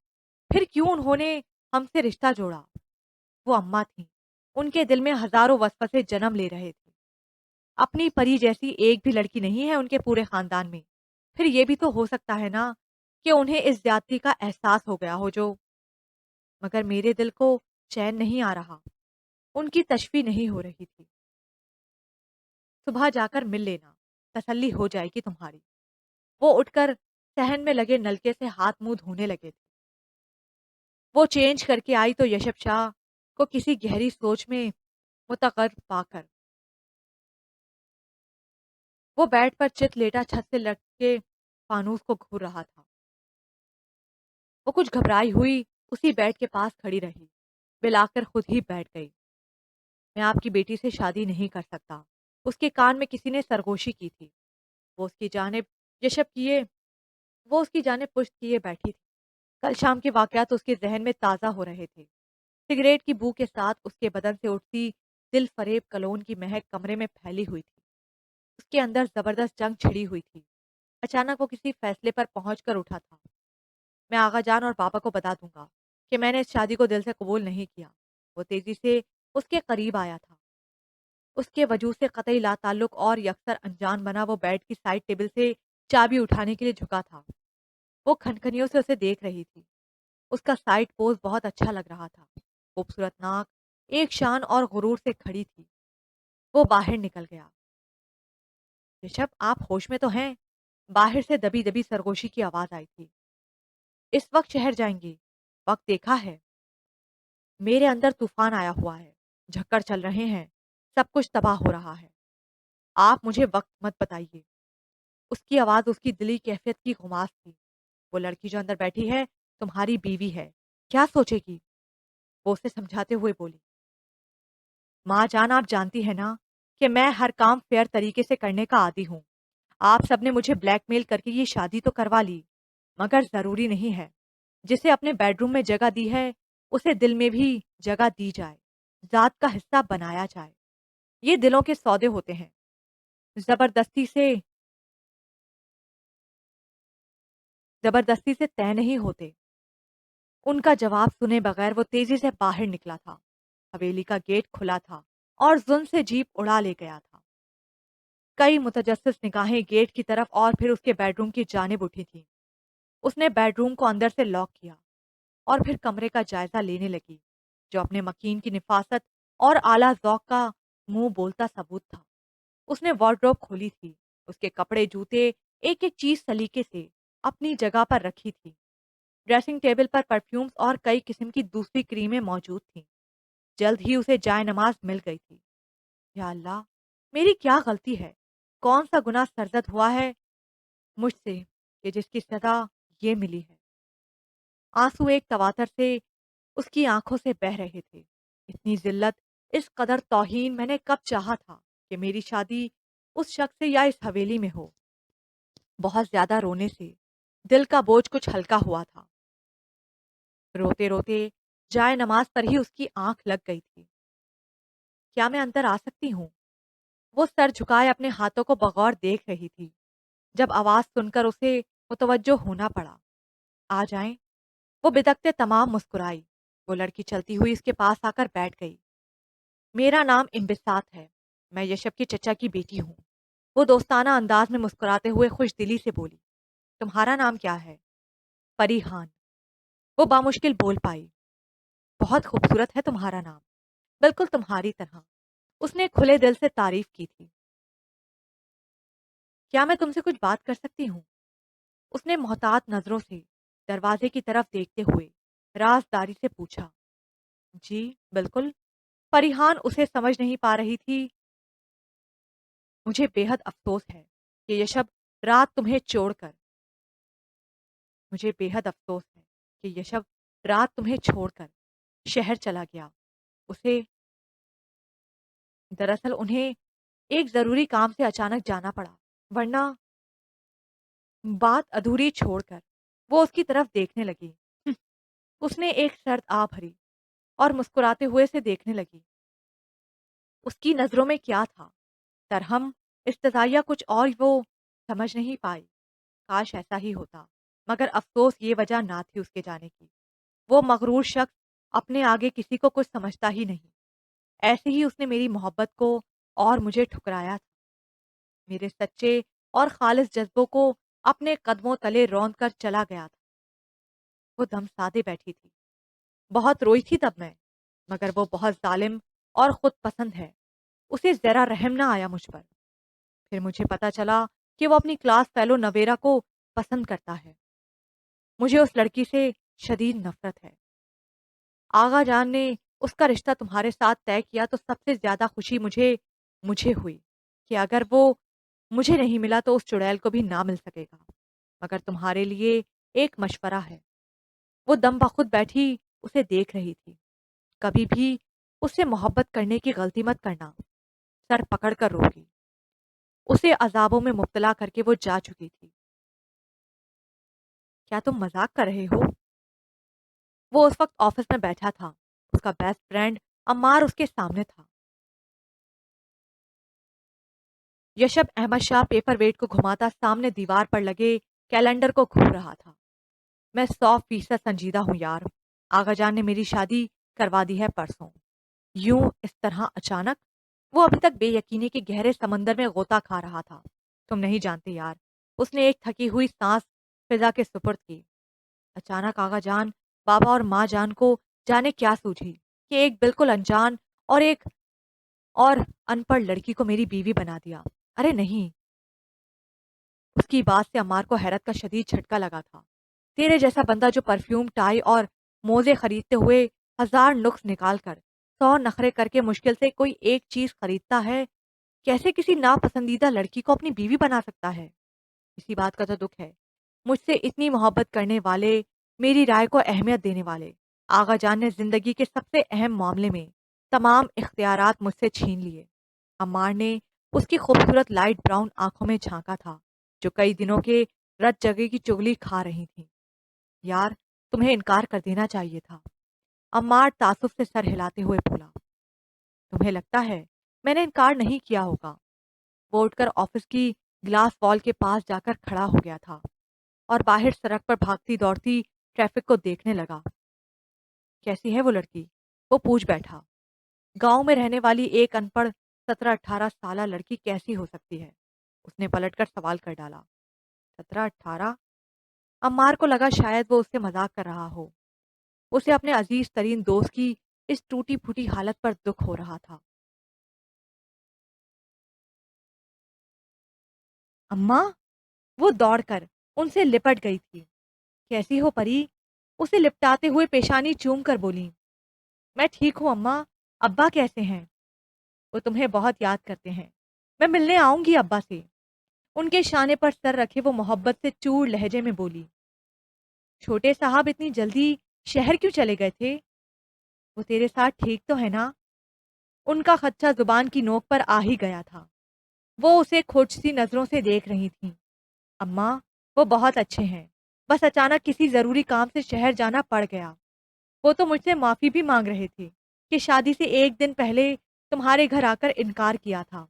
پھر کیوں انہوں نے ہم سے رشتہ جوڑا؟ وہ اماں تھیں، ان کے دل میں ہزاروں وسوسے جنم لے رہے تھے۔ اپنی پری جیسی ایک بھی لڑکی نہیں ہے ان کے پورے خاندان میں، پھر یہ بھی تو ہو سکتا ہے نا کہ انہیں اس زیادتی کا احساس ہو گیا ہو جو، مگر میرے دل کو چین نہیں آ رہا، ان کی تشفی نہیں ہو رہی تھی۔ صبح جا کر مل لینا، تسلی ہو جائے گی تمہاری۔ وہ اٹھ کر صحن میں لگے نلکے سے ہاتھ منہ دھونے لگے تھے۔ وہ چینج کر کے آئی تو یشب شاہ کو کسی گہری سوچ میں متغرق پا کر وہ بیڈ پر چت لیٹا چھت سے لٹ کے فانوس کو گھور رہا تھا۔ وہ کچھ گھبرائی ہوئی اسی بیڈ کے پاس کھڑی رہی، بل آ کر خود ہی بیٹھ گئی۔ میں آپ کی بیٹی سے شادی نہیں کر سکتا۔ اس کے کان میں کسی نے سرگوشی کی تھی۔ وہ اس کی جانب یشب کیے وہ اس کی جانب پشت کیے بیٹھی تھی۔ کل شام کے واقعات اس کے ذہن میں تازہ ہو رہے تھے۔ سگریٹ کی بو کے ساتھ اس کے بدن سے اٹھتی دل فریب کلون کی مہک کمرے میں پھیلی ہوئی تھی۔ اس کے اندر زبردست جنگ چھڑی ہوئی تھی۔ اچانک وہ کسی فیصلے پر پہنچ کر اٹھا تھا۔ میں آغا جان اور پاپا کو بتا دوں گا کہ میں نے اس شادی کو دل سے قبول نہیں کیا۔ وہ تیزی سے اس کے قریب آیا تھا۔ اس کے وجود سے قطعی لا تعلق اور یکسر انجان بنا وہ بیڈ کی سائڈ ٹیبل سے چابی اٹھانے کے لیے جھکا تھا۔ وہ کھنکھنیوں سے اسے دیکھ رہی تھی۔ اس کا سائڈ پوز بہت اچھا لگ رہا تھا۔ خوبصورت ناک ایک شان اور غرور سے کھڑی تھی۔ وہ باہر نکل گیا۔ رشب، آپ ہوش میں تو ہیں؟ باہر سے دبی دبی سرگوشی کی آواز آئی تھی۔ اس وقت شہر جائیں گی؟ وقت دیکھا ہے؟ میرے اندر طوفان آیا ہوا ہے، جھکڑ چل رہے ہیں، سب کچھ تباہ ہو رہا ہے۔ آپ مجھے وقت مت بتائیے۔ اس کی آواز اس کی دلی کیفیت کی خماس تھی۔ وہ لڑکی جو اندر بیٹھی ہے تمہاری بیوی ہے، کیا سوچے گی؟ وہ اسے سمجھاتے ہوئے بولی۔ ماں جان، آپ جانتی ہے نا کہ میں ہر کام فیئر طریقے سے کرنے کا عادی ہوں۔ آپ سب نے مجھے بلیک میل کر کے یہ شادی تو کروا لی، مگر ضروری نہیں ہے جسے اپنے بیڈ روم میں جگہ دی ہے اسے دل میں بھی جگہ دی جائے، ذات کا حصہ بنایا جائے۔ یہ دلوں کے سودے ہوتے ہیں، زبردستی سے زبردستی سے طے نہیں ہوتے۔ ان کا جواب سنے بغیر وہ تیزی سے باہر نکلا تھا۔ حویلی کا گیٹ کھلا تھا اور زن سے جیپ اڑا لے گیا تھا۔ کئی متجسس نگاہیں گیٹ کی طرف اور پھر اس کے بیڈ روم کی جانب اٹھی تھیں۔ اس نے بیڈ روم کو اندر سے لاک کیا اور پھر کمرے کا جائزہ لینے لگی، جو اپنے مکین کی نفاست اور اعلیٰ ذوق کا منہ بولتا ثبوت تھا۔ اس نے وارڈروب کھولی تھی۔ اس کے کپڑے جوتے ایک ایک چیز سلیقے سے اپنی جگہ پر رکھی تھی۔ ڈریسنگ ٹیبل پر پرفیومز اور کئی قسم کی دوسری کریمیں موجود تھیں۔ جلد ہی اسے جائے نماز مل گئی تھی۔ یا اللہ، میری کیا غلطی ہے؟ کون سا گناہ سرزد ہوا ہے مجھ سے کہ جس کی سزا یہ ملی ہے؟ آنسو ایک تواتر سے اس کی آنکھوں سے بہہ رہے تھے۔ اتنی ذلت، اس قدر توہین میں نے کب چاہا تھا کہ میری شادی اس شخص سے یا اس حویلی میں ہو۔ بہت زیادہ رونے سے دل کا بوجھ کچھ ہلکا ہوا تھا۔ روتے روتے جائے نماز پر ہی اس کی آنکھ لگ گئی تھی۔ کیا میں اندر آ سکتی ہوں؟ وہ سر جھکائے اپنے ہاتھوں کو بغور دیکھ رہی تھی۔ جب آواز سن کر اسے متوجہ ہونا پڑا۔ آ جائیں۔ وہ بدکتے تمام مسکرائی۔ وہ لڑکی چلتی ہوئی اس کے پاس آ کر بیٹھ گئی۔ میرا نام انبساط ہے، میں یشب کے چچا کی بیٹی ہوں۔ وہ دوستانہ انداز میں مسکراتے ہوئے خوش دلی سے بولی۔ تمہارا نام کیا ہے؟ پریحان۔ وہ بامشکل بول پائی۔ بہت خوبصورت ہے تمہارا نام، بالکل تمہاری طرح۔ اس نے کھلے دل سے تعریف کی تھی۔ کیا میں تم سے کچھ بات کر سکتی ہوں؟ اس نے محتاط نظروں سے دروازے کی طرف دیکھتے ہوئے رازداری سے پوچھا۔ جی بالکل۔ پریحان اسے سمجھ نہیں پا رہی تھی۔ مجھے بے حد افسوس ہے کہ یشب رات تمہیں چھوڑ کر مجھے بے حد افسوس ہے کہ یشب رات تمہیں چھوڑ کر شہر چلا گیا۔ اسے دراصل انہیں ایک ضروری کام سے اچانک جانا پڑا، ورنہ بات ادھوری چھوڑ کر وہ اس کی طرف دیکھنے لگی۔ اس نے ایک سرد آ بھری اور مسکراتے ہوئے سے دیکھنے لگی۔ اس کی نظروں میں کیا تھا؟ ترہم، استضاحیہ، کچھ اور وہ سمجھ نہیں پائی۔ کاش ایسا ہی ہوتا، مگر افسوس یہ وجہ نہ تھی اس کے جانے کی۔ وہ مغرور شخص اپنے آگے کسی کو کچھ سمجھتا ہی نہیں۔ ایسے ہی اس نے میری محبت کو اور مجھے ٹھکرایا تھا۔ میرے سچے اور خالص جذبوں کو اپنے قدموں تلے روند کر چلا گیا تھا۔ وہ دم سادے بیٹھی تھی۔ بہت روئی تھی تب میں، مگر وہ بہت ظالم اور خود پسند ہے۔ اسے ذرا رحم نہ آیا مجھ پر۔ پھر مجھے پتا چلا کہ وہ اپنی کلاس فیلو نویرا کو پسند کرتا ہے۔ مجھے اس لڑکی سے شدید نفرت ہے۔ آغا جان نے اس کا رشتہ تمہارے ساتھ طے کیا تو سب سے زیادہ خوشی مجھے ہوئی کہ اگر وہ مجھے نہیں ملا تو اس چڑیل کو بھی نہ مل سکے گا۔ مگر تمہارے لیے ایک مشورہ ہے۔ وہ دم بخود بیٹھی اسے دیکھ رہی تھی۔ کبھی بھی اس سے محبت کرنے کی غلطی مت کرنا، سر پکڑ کر روکی۔ اسے عذابوں میں مبتلا کر کے وہ جا چکی تھی۔ کیا تم مذاق کر رہے ہو؟ وہ اس وقت آفس میں بیٹھا تھا، اس کا بیسٹ فرینڈ عمار اس کے سامنے تھا۔ یشب احمد شاہ پیپر ویٹ کو گھماتا سامنے دیوار پر لگے کیلنڈر کو گھور رہا تھا۔ میں 100% سنجیدہ ہوں یار، آغا جان نے میری شادی کروا دی ہے پرسوں۔ یوں اس طرح اچانک؟ وہ ابھی تک بے یقینی کے گہرے سمندر میں غوطہ کھا رہا تھا۔ تم نہیں جانتے یار، اس نے ایک تھکی ہوئی سانس فضا کے سپرد کی۔ اچانک آغا جان، بابا اور ماں جان کو جانے کیا سوجھی کہ ایک بالکل انجان اور ان پڑھ لڑکی کو میری بیوی بنا دیا۔ ارے نہیں! اس کی بات سے عمار کو حیرت کا شدید جھٹکا لگا تھا۔ تیرے جیسا بندہ جو پرفیوم، ٹائی اور موزے خریدتے ہوئے 1000 نقص نکال کر 100 نخرے کر کے مشکل سے کوئی ایک چیز خریدتا ہے، کیسے کسی ناپسندیدہ لڑکی کو اپنی بیوی بنا سکتا ہے؟ اسی بات کا تو دکھ ہے، مجھ سے اتنی محبت کرنے والے، میری رائے کو اہمیت دینے والے آغا جان نے زندگی کے سب سے اہم معاملے میں تمام اختیارات مجھ سے چھین لیے۔ عمار نے اس کی خوبصورت لائٹ براؤن آنکھوں میں جھانکا تھا جو کئی دنوں کے رت جگہ کی چگلی کھا رہی تھیں۔ یار، تمہیں انکار کر دینا چاہیے تھا، عمار تعصب سے سر ہلاتے ہوئے بولا۔ تمہیں لگتا ہے میں نے انکار نہیں کیا ہوگا؟ وہ اٹھ کر آفس کی گلاس وال کے پاس جا کر کھڑا ہو گیا تھا اور باہر سڑک پر بھاگتی دوڑتی ٹریفک کو دیکھنے لگا۔ کیسی ہے وہ لڑکی؟ وہ پوچھ بیٹھا۔ گاؤں میں رہنے والی ایک ان پڑھ 17-18 سالہ لڑکی کیسی ہو سکتی ہے؟ اس نے پلٹ کر سوال کر ڈالا۔ 17-18؟ عمار کو لگا شاید وہ اس سے مذاق کر رہا ہو۔ اسے اپنے عزیز ترین دوست کی اس ٹوٹی پھوٹی حالت پر دکھ ہو رہا تھا۔ اماں! وہ دوڑ کر ان سے لپٹ گئی تھی۔ کیسی ہو پری؟ اسے لپٹاتے ہوئے پیشانی چوم کر بولی۔ میں ٹھیک ہوں اماں، ابا کیسے ہیں؟ وہ تمہیں بہت یاد کرتے ہیں، میں ملنے آؤں گی ابا سے۔ ان کے شانے پر سر رکھے وہ محبت سے چور لہجے میں بولی۔ چھوٹے صاحب اتنی جلدی شہر کیوں چلے گئے تھے؟ وہ تیرے ساتھ ٹھیک تو ہے نا؟ ان کا خدشہ زبان کی نوک پر آ ہی گیا تھا۔ وہ اسے کھوج سی نظروں سے دیکھ رہی تھیں۔ اماں، وہ بہت اچھے ہیں، بس اچانک کسی ضروری کام سے شہر جانا پڑ گیا۔ وہ تو مجھ سے معافی بھی مانگ رہے تھے کہ شادی سے ایک دن پہلے تمہارے گھر آ کر انکار کیا تھا۔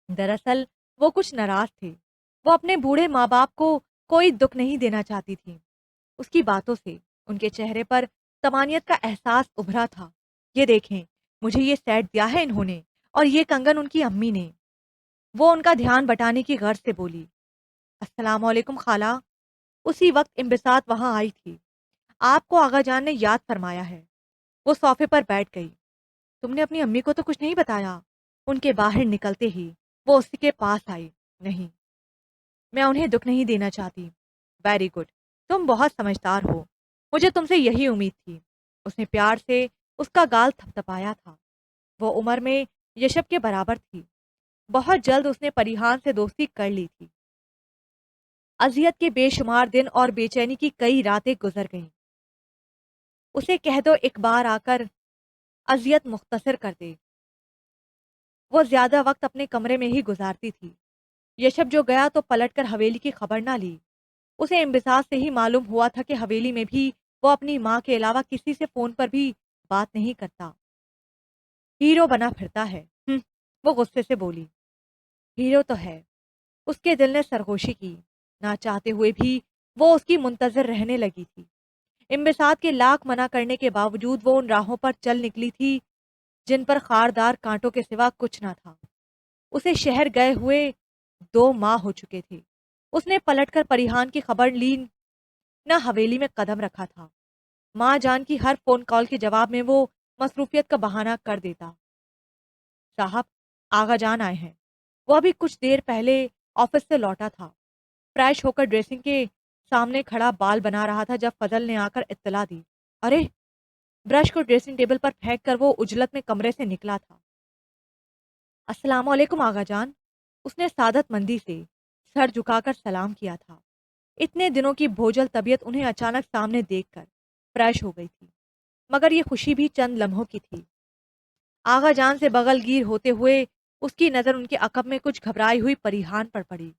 دراصل وہ کچھ ناراض تھے۔ وہ اپنے بوڑھے ماں باپ کو کوئی دکھ نہیں دینا چاہتی تھی۔ اس کی باتوں سے ان کے چہرے پر طمانینت کا احساس ابھرا تھا۔ یہ دیکھیں، مجھے یہ سیٹ دیا ہے انہوں نے، اور یہ کنگن ان کی امی نے۔ وہ ان کا دھیان بٹانے کی غرض سے بولی۔ السلام علیکم خالہ۔ اسی وقت انبساط وہاں آئی تھی۔ آپ کو آغا جان نے یاد فرمایا ہے۔ وہ صوفے پر بیٹھ گئی۔ تم نے اپنی امی کو تو کچھ نہیں بتایا؟ ان کے باہر نکلتے ہی وہ اسی کے پاس آئی۔ نہیں، میں انہیں دکھ نہیں دینا چاہتی۔ ویری گڈ، تم بہت سمجھدار ہو، مجھے تم سے یہی امید تھی۔ اس نے پیار سے اس کا گال تھپتھپایا تھا۔ وہ عمر میں یشب کے برابر تھی۔ بہت جلد اس نے پریحان سے دوستی کر لی تھی۔ اذیت کے بے شمار دن اور بے چینی کی کئی راتیں گزر گئیں۔ اسے کہہ دو ایک بار آ کر اذیت مختصر کر دے۔ وہ زیادہ وقت اپنے کمرے میں ہی گزارتی تھی۔ یشب جو گیا تو پلٹ کر حویلی کی خبر نہ لی۔ اسے انبساط سے ہی معلوم ہوا تھا کہ حویلی میں بھی وہ اپنی ماں کے علاوہ کسی سے فون پر بھی بات نہیں کرتا۔ ہیرو بنا پھرتا ہے۔ وہ غصے سے بولی۔ ہیرو تو ہے۔ اس کے دل نے سرگوشی کی۔ نہ چاہتے ہوئے بھی وہ اس کی منتظر رہنے لگی تھی۔ انبساط کے لاکھ منع کرنے کے باوجود وہ ان راہوں پر چل نکلی تھی جن پر خاردار کانٹوں کے سوا کچھ نہ تھا۔ اسے شہر گئے ہوئے 2 ماہ ہو چکے تھے۔ اس نے پلٹ کر پریحان کی خبر لی نہ حویلی میں قدم رکھا تھا۔ ماں جان کی ہر فون کال کے جواب میں وہ مصروفیت کا بہانہ کر دیتا۔ صاحب، آغا جان آئے ہیں۔ وہ ابھی کچھ دیر پہلے آفس سے لوٹا تھا۔ فریش ہو کر ڈریسنگ کے سامنے کھڑا بال بنا رہا تھا جب فضل نے آ کر اطلاع دی۔ ارے! برش کو ڈریسنگ ٹیبل پر پھینک کر وہ عجلت میں کمرے سے نکلا تھا۔ السلام علیکم آغا جان۔ اس نے سعادت مندی سے سر جھکا کر سلام کیا تھا۔ اتنے دنوں کی بوجھل طبیعت انہیں اچانک سامنے دیکھ کر فریش ہو گئی تھی، مگر یہ خوشی بھی چند لمحوں کی تھی۔ آغا جان سے بغل گیر ہوتے ہوئے اس کی نظر ان کے عقب میں کچھ گھبرائی ہوئی پریحان پر پڑی۔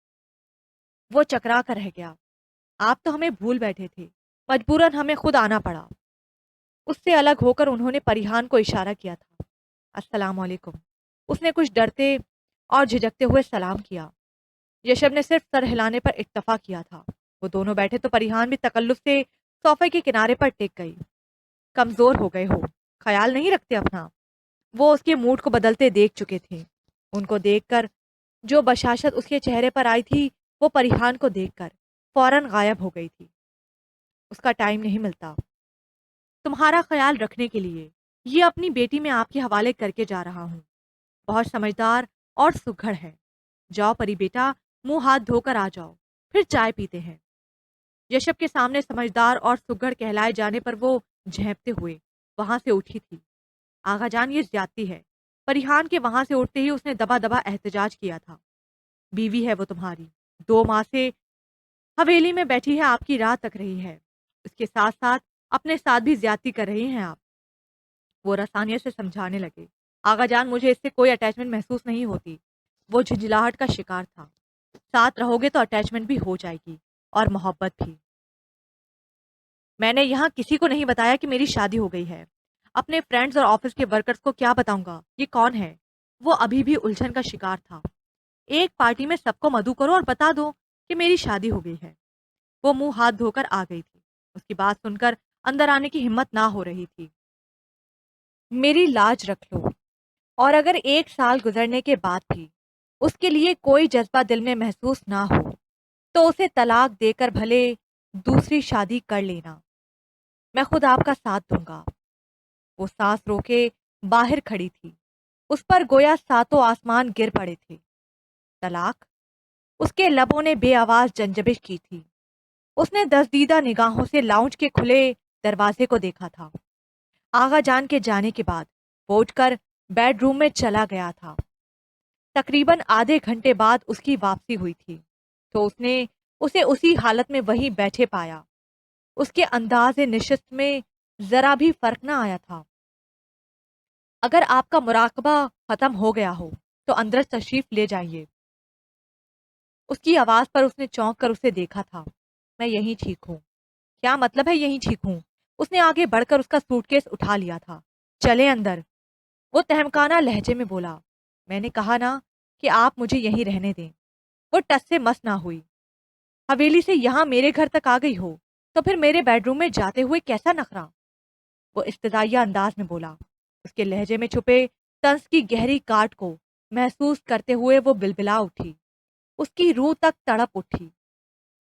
وہ چکرا کر رہ گیا۔ آپ تو ہمیں بھول بیٹھے تھے، مجبوراً ہمیں خود آنا پڑا۔ اس سے الگ ہو کر انہوں نے پریحان کو اشارہ کیا تھا۔ السلام علیکم۔ اس نے کچھ ڈرتے اور جھجکتے ہوئے سلام کیا۔ یشب نے صرف سر ہلانے پر اکتفا کیا تھا۔ وہ دونوں بیٹھے تو پریحان بھی تکلف سے صوفے کے کنارے پر ٹک گئی۔ کمزور ہو گئے ہو، خیال نہیں رکھتے اپنا؟ وہ اس کے موڈ کو بدلتے دیکھ چکے تھے۔ ان کو دیکھ کر جو بشاشت اس کے چہرے پر آئی تھی، وہ پریحان کو دیکھ کر فوراً غائب ہو گئی تھی۔ اس کا ٹائم نہیں ملتا تمہارا خیال رکھنے کے لیے، یہ اپنی بیٹی میں آپ کے حوالے کر کے جا رہا ہوں۔ بہت سمجھدار اور سگھڑ ہے۔ جاؤ پری بیٹا، منہ ہاتھ دھو کر آ جاؤ، پھر چائے پیتے ہیں۔ یشب کے سامنے سمجھدار اور سگھڑ کہلائے جانے پر وہ جھینپتے ہوئے وہاں سے اٹھی تھی۔ آغا جان، یہ زیادتی ہے۔ پریحان کے وہاں سے اٹھتے ہی اس نے دبا دبا احتجاج کیا تھا۔ بیوی ہے وہ تمہاری، 2 ماہ سے حویلی میں بیٹھی ہے، آپ کی راہ تک رہی ہے، اس کے ساتھ ساتھ اپنے ساتھ بھی زیادتی کر رہی ہیں آپ۔ وہ رسانیہ سے سمجھانے لگے۔ آغا جان، مجھے اس سے کوئی اٹیچمنٹ محسوس نہیں ہوتی۔ وہ جھنجھلاہٹ کا شکار تھا۔ ساتھ رہو گے تو اٹیچمنٹ بھی ہو جائے گی اور محبت بھی۔ میں نے یہاں کسی کو نہیں بتایا کہ میری شادی ہو گئی ہے۔ اپنے فرینڈز اور آفس کے ورکرز کو کیا بتاؤں گا؟ یہ کون ہے؟ وہ ابھی بھی الجھن کا شکار تھا۔ ایک پارٹی میں سب کو مدعو کرو اور بتا دو کہ میری شادی ہو گئی ہے۔ وہ منہ ہاتھ دھو کر آ گئی تھی۔ اس کی بات سن کر اندر آنے کی ہمت نہ ہو رہی تھی۔ میری لاج رکھ لو، اور اگر 1 سال گزرنے کے بعد بھی اس کے لیے کوئی جذبہ دل میں محسوس نہ ہو تو اسے طلاق دے کر بھلے دوسری شادی کر لینا۔ میں خود آپ کا ساتھ دوں گا۔ وہ سانس روکے باہر کھڑی تھی۔ اس پر گویا 7 آسمان گر پڑے تھے۔ طلاق؟ اس کے لبوں نے بے آواز جنجبش کی تھی۔ اس نے دزدیدہ نگاہوں سے لاؤنج کے کھلے دروازے کو دیکھا تھا۔ آغا جان کے جانے کے بعد وہ اٹھ کر بیڈ روم میں چلا گیا تھا۔ تقریباً آدھے گھنٹے بعد اس کی واپسی ہوئی تھی تو اس نے اسے اسی حالت میں وہیں بیٹھے پایا۔ اس کے انداز نشست میں ذرا بھی فرق نہ آیا تھا۔ اگر آپ کا مراقبہ ختم ہو گیا ہو تو اندر تشریف لے جائیے۔ اس کی آواز پر اس نے چونک کر اسے دیکھا تھا۔ میں یہیں ٹھیک ہوں۔ کیا مطلب ہے یہیں ٹھیک ہوں؟ اس نے آگے بڑھ کر اس کا سوٹ کیس اٹھا لیا تھا۔ چلے اندر، وہ تہمکانہ لہجے میں بولا۔ میں نے کہا نا کہ آپ مجھے یہیں رہنے دیں۔ وہ ٹس سے مس نہ ہوئی۔ حویلی سے یہاں میرے گھر تک آ گئی ہو تو پھر میرے بیڈ روم میں جاتے ہوئے کیسا نخرا؟ وہ استدعائیہ انداز میں بولا۔ اس کے لہجے میں چھپے طنز کی گہری کاٹ کو محسوس کرتے ہوئے وہ بلبلا اٹھی۔ اس کی روح تک تڑپ اٹھی۔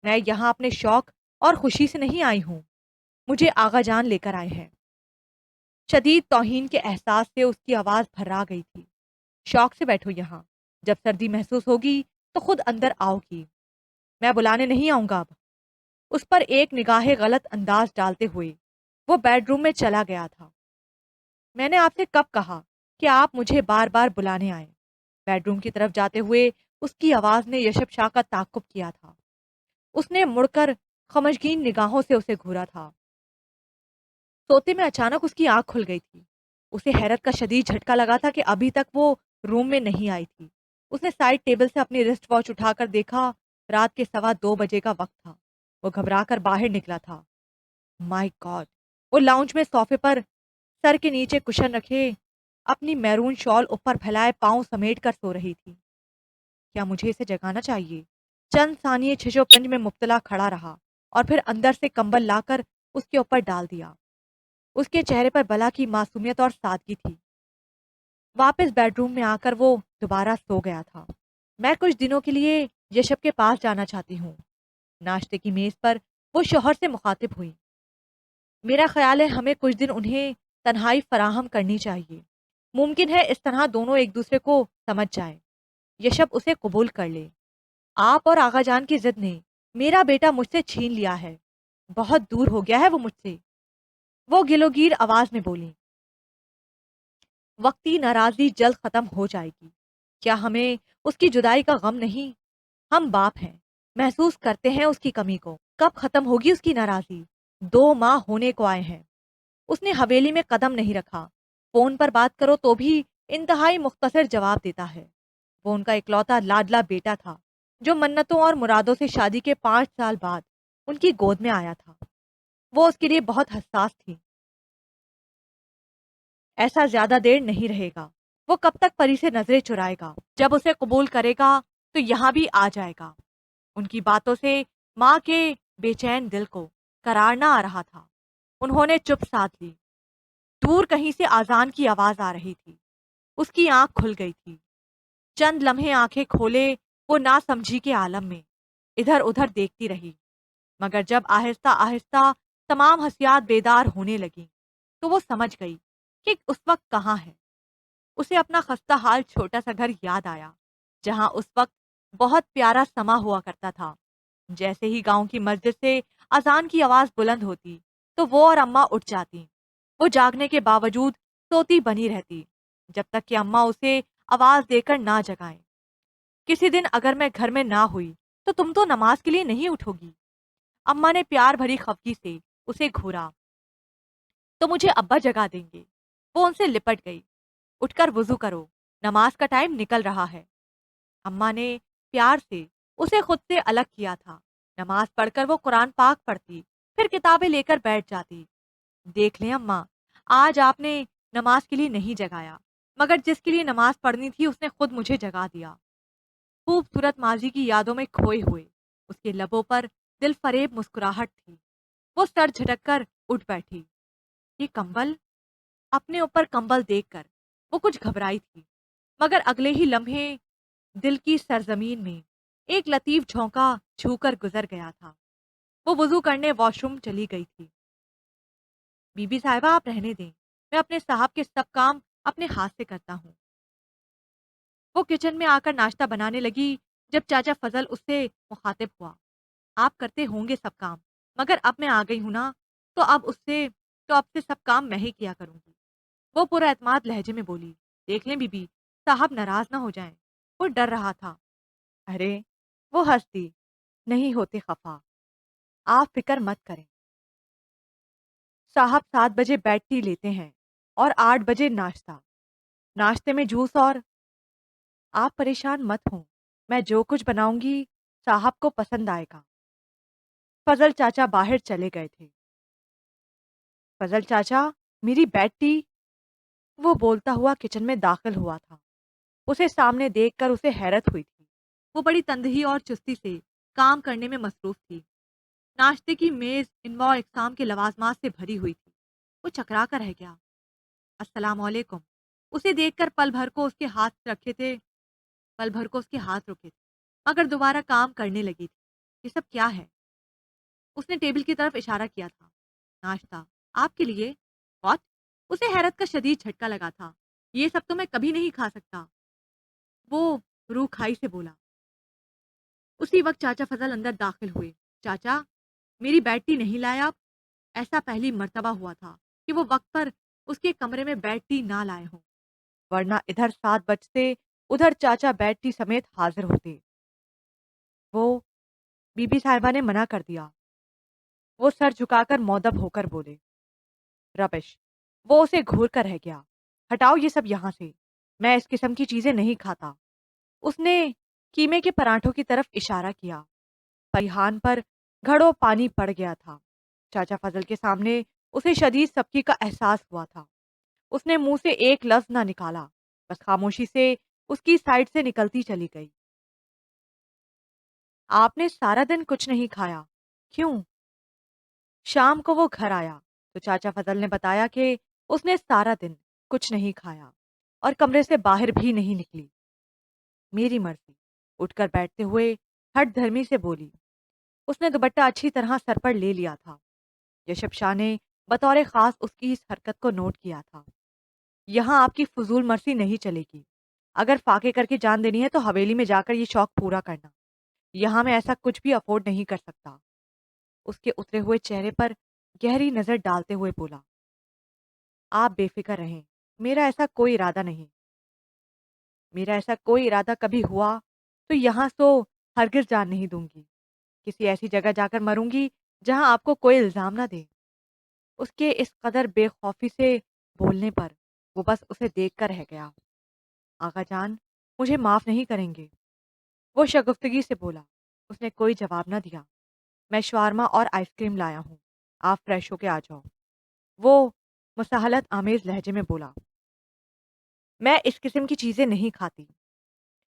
میں یہاں اپنے شوق اور خوشی سے نہیں آئی ہوں، مجھے آغا جان لے کر آئے ہیں۔ شدید توہین کے احساس سے اس کی آواز بھرا گئی تھی۔ شوق سے بیٹھو یہاں، جب سردی محسوس ہوگی تو خود اندر آؤ گی، میں بلانے نہیں آؤں گا اب۔ اس پر ایک نگاہ غلط انداز ڈالتے ہوئے وہ بیڈ روم میں چلا گیا تھا۔ میں نے آپ سے کب کہا کہ آپ مجھے بار بار بلانے آئیں؟ بیڈ روم کی طرف جاتے ہوئے اس کی آواز نے یشب شاہ کا تعاقب کیا تھا۔ اس نے مڑ کر خمشگین نگاہوں سے اسے گھورا تھا۔ سوتے میں اچانک اس کی آنکھ کھل گئی تھی۔ اسے حیرت کا شدید جھٹکا لگا تھا کہ ابھی تک وہ روم میں نہیں آئی تھی۔ اس نے سائڈ ٹیبل سے اپنی رسٹ واچ اٹھا کر دیکھا، رات کے 2:15 کا وقت تھا۔ وہ گھبرا کر باہر نکلا تھا۔ مائی گاڈ! وہ لاؤنج میں صوفے پر سر کے نیچے کشن رکھے اپنی میرون شال اوپر پھیلائے پاؤں سمیٹ کر سو رہی تھی۔ کیا مجھے اسے جگانا چاہیے؟ چند ثانیے چھچو پنج میں مبتلا کھڑا رہا اور پھر اندر سے کمبل لا کر اس کے اوپر ڈال دیا۔ اس کے چہرے پر بلا کی معصومیت اور سادگی تھی۔ واپس بیڈ روم میں آ کر وہ دوبارہ سو گیا تھا۔ میں کچھ دنوں کے لیے یشب کے پاس جانا چاہتی ہوں۔ ناشتے کی میز پر وہ شوہر سے مخاطب ہوئی۔ میرا خیال ہے ہمیں کچھ دن انہیں تنہائی فراہم کرنی چاہیے۔ ممکن ہے اس طرح دونوں ایک دوسرے کو سمجھ جائیں۔ یشب اسے قبول کر لے۔ آپ اور آغا جان کی ضد نے میرا بیٹا مجھ سے چھین لیا ہے، بہت دور ہو گیا ہے وہ مجھ سے، وہ گلوگیر آواز میں بولی۔ وقتی ناراضی جلد ختم ہو جائے گی۔ کیا ہمیں اس کی جدائی کا غم نہیں؟ ہم باپ ہیں، محسوس کرتے ہیں اس کی کمی کو۔ کب ختم ہوگی اس کی ناراضی؟ 2 ماہ ہونے کو آئے ہیں، اس نے حویلی میں قدم نہیں رکھا۔ فون پر بات کرو تو بھی انتہائی مختصر جواب دیتا ہے۔ وہ ان کا اکلوتا لاڈلا بیٹا تھا جو منتوں اور مرادوں سے شادی کے 5 سال بعد ان کی گود میں آیا تھا۔ وہ اس کے لیے بہت حساس تھی۔ ایسا زیادہ دیر نہیں رہے گا۔ وہ کب تک پری سے نظریں چرائے گا؟ جب اسے قبول کرے گا تو یہاں بھی آ جائے گا۔ ان کی باتوں سے ماں کے بے چین دل کو قرار نہ آ رہا تھا۔ انہوں نے چپ سادھ لی۔ دور کہیں سے آذان کی آواز آ رہی تھی۔ اس کی آنکھ کھل گئی تھی۔ چند لمحے آنکھیں کھولے وہ نا سمجھی کے عالم میں ادھر ادھر دیکھتی رہی، مگر جب آہستہ آہستہ تمام حسیات بیدار ہونے لگی تو وہ سمجھ گئی کہ اس وقت کہاں ہے۔ اسے اپنا خستہ حال چھوٹا سا گھر یاد آیا جہاں اس وقت بہت پیارا سما ہوا کرتا تھا۔ جیسے ہی گاؤں کی مسجد سے اذان کی آواز بلند ہوتی تو وہ اور اماں اٹھ جاتی۔ وہ جاگنے کے باوجود سوتی بنی رہتی جب تک کہ اماں اسے آواز دے کر نہ جگائیں۔ کسی دن اگر میں گھر میں نہ ہوئی تو تم تو نماز کے لیے نہیں اٹھو گی۔ اماں نے پیار بھری خفگی سے اسے گھورا۔ تو مجھے ابا جگا دیں گے۔ وہ ان سے لپٹ گئی۔ اٹھ کر وضو کرو، نماز کا ٹائم نکل رہا ہے۔ اماں نے پیار سے اسے خود سے الگ کیا تھا۔ نماز پڑھ کر وہ قرآن پاک پڑھتی، پھر کتابیں لے کر بیٹھ جاتی۔ دیکھ لیں اماں، آج آپ نے نماز کے لیے نہیں جگایا، مگر جس کے لیے نماز پڑھنی تھی اس نے خود مجھے جگا دیا۔ خوبصورت ماضی کی یادوں میں کھوئے ہوئے اس کے لبوں پر دل فریب مسکراہٹ تھی۔ وہ سر جھٹک کر اٹھ بیٹھی۔ یہ کمبل، اپنے اوپر کمبل دیکھ کر وہ کچھ گھبرائی تھی، مگر اگلے ہی لمحے دل کی سرزمین میں ایک لطیف جھونکا چھو کر گزر گیا تھا۔ وہ وضو کرنے واش روم چلی گئی تھی۔ بی بی صاحبہ آپ رہنے دیں، میں اپنے صاحب کے سب کام اپنے ہاتھ سے کرتا ہوں۔ وہ کچن میں آ کر ناشتہ بنانے لگی جب چاچا فضل اس سے مخاطب ہوا۔ آپ کرتے ہوں گے سب کام، مگر اب میں آ گئی ہوں نا، تو اب سے سب کام میں ہی کیا کروں گی۔ وہ پورا اعتماد لہجے میں بولی۔ دیکھ لیں بی بی، صاحب ناراض نہ ہو جائیں۔ وہ ڈر رہا تھا۔ ارے، وہ ہنستی، نہیں ہوتے خفا، آپ فکر مت کریں۔ صاحب 7 بجے بیڈ ٹی لیتے ہیں اور 8 بجے ناشتہ، ناشتے میں جوس اور… آپ پریشان مت ہوں، میں جو کچھ بناؤں گی صاحب کو پسند آئے گا۔ فضل چاچا باہر چلے گئے تھے۔ فضل چاچا، میری بیڈ ٹی… وہ بولتا ہوا کچن میں داخل ہوا تھا۔ اسے سامنے دیکھ کر اسے حیرت ہوئی تھی۔ وہ بڑی تندہی اور چستی سے کام کرنے میں مصروف تھی۔ ناشتے کی میز انواع اقسام کے لوازمات سے بھری ہوئی تھی۔ وہ چکرا کر رہ گیا۔ السلام علیکم۔ اسے دیکھ کر پل بھر کو اس کے ہاتھ رکے تھے، مگر دوبارہ کام کرنے لگی تھی۔ یہ سب کیا ہے؟ اس نے ٹیبل کی طرف اشارہ کیا تھا۔ ناشتہ آپ کے لیے۔ واٹ؟ اسے حیرت کا شدید جھٹکا لگا تھا۔ یہ سب تو میں کبھی نہیں کھا سکتا۔ وہ روح کھائی سے بولا۔ اسی وقت چاچا فضل اندر داخل ہوئے۔ چاچا، میری بیڈ ٹی نہیں لائے آپ؟ ایسا پہلی مرتبہ ہوا تھا کہ وہ وقت پر اس کے کمرے میں بیڈ ٹی نہ لائے ہوں، ورنہ ادھر 7 بجتے ادھر چاچا بیڈ ٹی سمیت حاضر ہوتے۔ وہ بی بی صاحبہ نے منع کر دیا۔ وہ سر جھکا کر مودب ہو کر بولے۔ ربش۔ وہ اسے گھور کر رہ گیا۔ ہٹاؤ یہ سب یہاں سے، میں اس قسم کی چیزیں نہیں کھاتا۔ اس نے کیمے کے پراٹھوں کی طرف اشارہ کیا۔ پریہان پر گھڑوں پانی پڑ گیا تھا۔ چاچا فضل کے سامنے اسے شدید سبکی کا احساس ہوا تھا۔ اس نے منہ سے ایک لفظ نہ نکالا، بس خاموشی سے اس کی سائڈ سے نکلتی چلی گئی۔ آپ نے سارا دن کچھ نہیں کھایا، کیوں؟ شام کو وہ گھر آیا تو چاچا فضل نے بتایا کہ اس نے سارا دن کچھ نہیں کھایا اور کمرے سے باہر بھی نہیں نکلی۔ میری مرضی، اٹھ کر بیٹھتے ہوئے ہٹ دھرمی سے بولی۔ اس نے دوپٹہ اچھی طرح سر پر لے لیا تھا۔ یشب شاہ نے بطور خاص اس کی اس حرکت کو نوٹ کیا تھا۔ یہاں آپ کی فضول مرضی نہیں چلے گی۔ اگر فاقے کر کے جان دینی ہے تو حویلی میں جا کر یہ شوق پورا کرنا۔ یہاں میں ایسا کچھ بھی افورڈ نہیں کر سکتا۔ اس کے اترے ہوئے چہرے پر گہری نظر ڈالتے ہوئے بولا۔ آپ بے فکر رہیں، میرا ایسا کوئی ارادہ نہیں۔ میرا ایسا کوئی ارادہ کبھی ہوا تو یہاں سو ہرگز جان نہیں دوں گی۔ کسی ایسی جگہ جا کر مروں گی جہاں آپ کو کوئی الزام نہ دے۔ اس کے اس قدر بے خوفی سے بولنے پر وہ بس اسے دیکھ کر رہ گیا۔ آقا جان مجھے معاف نہیں کریں گے، وہ شگفتگی سے بولا۔ اس نے کوئی جواب نہ دیا۔ میں شوارما اور آئس کریم لایا ہوں، آپ فریش ہو کے آ جاؤ، وہ مساہلت آمیز لہجے میں بولا۔ میں اس قسم کی چیزیں نہیں کھاتی۔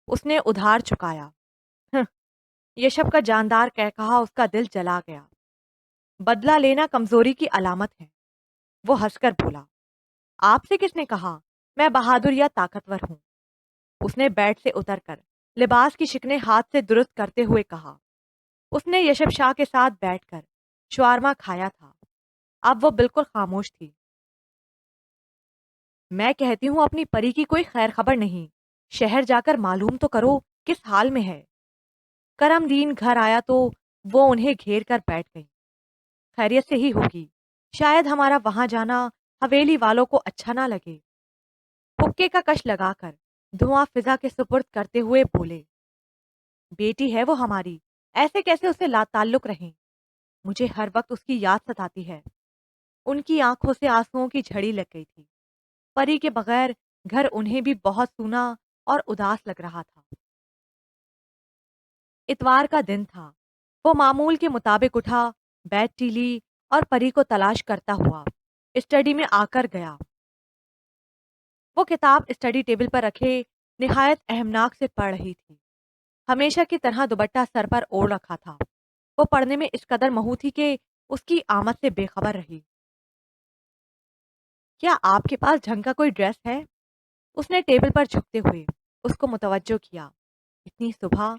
اس نے ادھار چکایا۔ "ہں۔" یشب کا جاندار کہا اس کا دل جلا گیا۔ بدلہ لینا کمزوری کی علامت ہے، وہ ہنس کر بولا۔ آپ سے کس نے کہا میں بہادر یا طاقتور ہوں؟ اس نے بیڈ سے اتر کر لباس کی شکنیں ہاتھ سے درست کرتے ہوئے کہا۔ اس نے یشب شاہ کے ساتھ بیٹھ کر شوارما کھایا تھا۔ اب وہ بالکل خاموش تھی۔ میں کہتی ہوں اپنی پری کی کوئی خیر خبر نہیں، شہر جا کر معلوم تو کرو کس حال میں ہے۔ کرم دین گھر آیا تو وہ انہیں گھیر کر بیٹھ گئی۔ خیریت سے ہی ہوگی، شاید ہمارا وہاں جانا حویلی والوں کو اچھا نہ لگے۔ حقے کا کش لگا کر دھواں فضا کے سپرد کرتے ہوئے بولے۔ بیٹی ہے وہ ہماری، ایسے کیسے اسے لا تعلق رہیں؟ مجھے ہر وقت اس کی یاد ستاتی ہے۔ ان کی آنکھوں سے آنسوؤں کی جھڑی لگ گئی تھی۔ پری کے بغیر گھر انہیں بھی بہت سونا اور اداس لگ رہا تھا۔ اتوار کا دن تھا۔ وہ معمول کے مطابق اٹھا، بیڈ ٹی لی اور پری کو تلاش کرتا ہوا اسٹڈی میں آ کر گیا۔ وہ کتاب اسٹڈی ٹیبل پر رکھے نہایت اہمناک سے پڑھ رہی تھی۔ ہمیشہ کی طرح دوپٹہ سر پر اوڑھ رکھا تھا۔ وہ پڑھنے میں اس قدر مہو تھی کہ اس کی آمد سے بے خبر رہی۔ کیا آپ کے پاس ڈھنگ کا کوئی ڈریس ہے؟ اس نے ٹیبل پر جھکتے ہوئے اس کو متوجہ کیا۔ اتنی صبح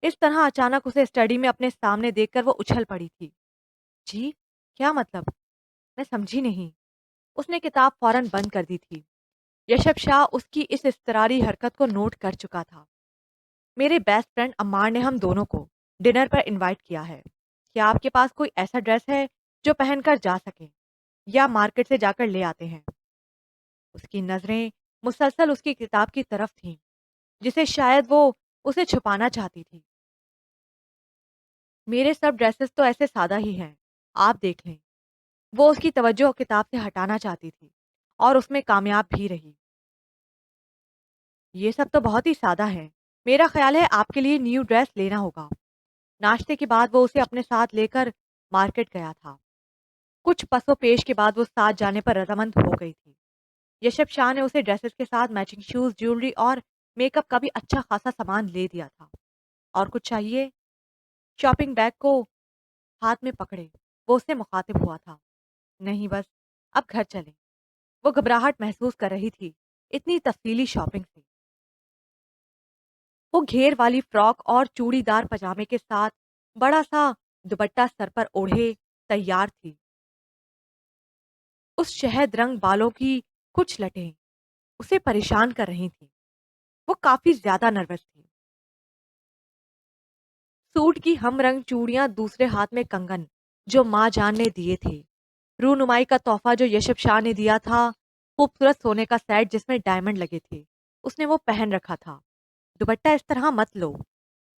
اس طرح اچانک اسے اسٹڈی میں اپنے سامنے دیکھ کر وہ اچھل پڑی تھی۔ جی کیا مطلب؟ میں سمجھی نہیں۔ اس نے کتاب فوراً بند کر دی تھی۔ یشب شاہ اس کی اس اضطراری حرکت کو نوٹ کر چکا تھا۔ میرے بیسٹ فرینڈ عمار نے ہم دونوں کو ڈنر پر انوائٹ کیا ہے۔ کیا آپ کے پاس کوئی ایسا ڈریس ہے جو پہن کر جا سکیں، یا مارکیٹ سے جا کر لے آتے ہیں؟ اس کی نظریں مسلسل اس کی کتاب کی طرف تھیں، جسے شاید وہ اسے چھپانا چاہتی تھی۔ میرے سب ڈریسز تو ایسے سادہ ہی ہیں، آپ دیکھ لیں۔ وہ اس کی توجہ کتاب سے ہٹانا چاہتی تھی اور اس میں کامیاب بھی رہی۔ یہ سب تو بہت ہی سادہ ہے، میرا خیال ہے آپ کے لیے نیو ڈریس لینا ہوگا۔ ناشتے کے بعد وہ اسے اپنے ساتھ لے کر مارکیٹ گیا تھا۔ کچھ پس و پیش کے بعد وہ ساتھ جانے پر رضامند ہو گئی تھی۔ یشب شاہ نے اسے ڈریسز کے ساتھ میچنگ شوز، جیولری اور میک اپ کا بھی اچھا خاصا سامان لے دیا تھا۔ اور کچھ چاہیے؟ شاپنگ بیگ کو ہاتھ میں پکڑے وہ اس سے مخاطب ہوا تھا۔ نہیں بس اب گھر چلیں۔ وہ گھبراہٹ محسوس کر رہی تھی اتنی تفصیلی شاپنگ سے۔ وہ گھیر والی فراک اور چوڑی دار پجامے کے ساتھ بڑا سا دوپٹہ سر پر اوڑھے تیار تھی۔ اس شہد رنگ بالوں کی کچھ لٹیں اسے پریشان کر رہی تھیں۔ وہ کافی زیادہ نروس تھی۔ سوٹ کی ہم رنگ چوڑیاں، دوسرے ہاتھ میں کنگن جو ماں جان نے دیے تھے، رونمائی کا تحفہ جو یشب شاہ نے دیا تھا، خوبصورت سونے کا سیٹ جس میں ڈائمنڈ لگے تھے، اس نے وہ پہن رکھا تھا۔ دوپٹہ اس طرح مت لو۔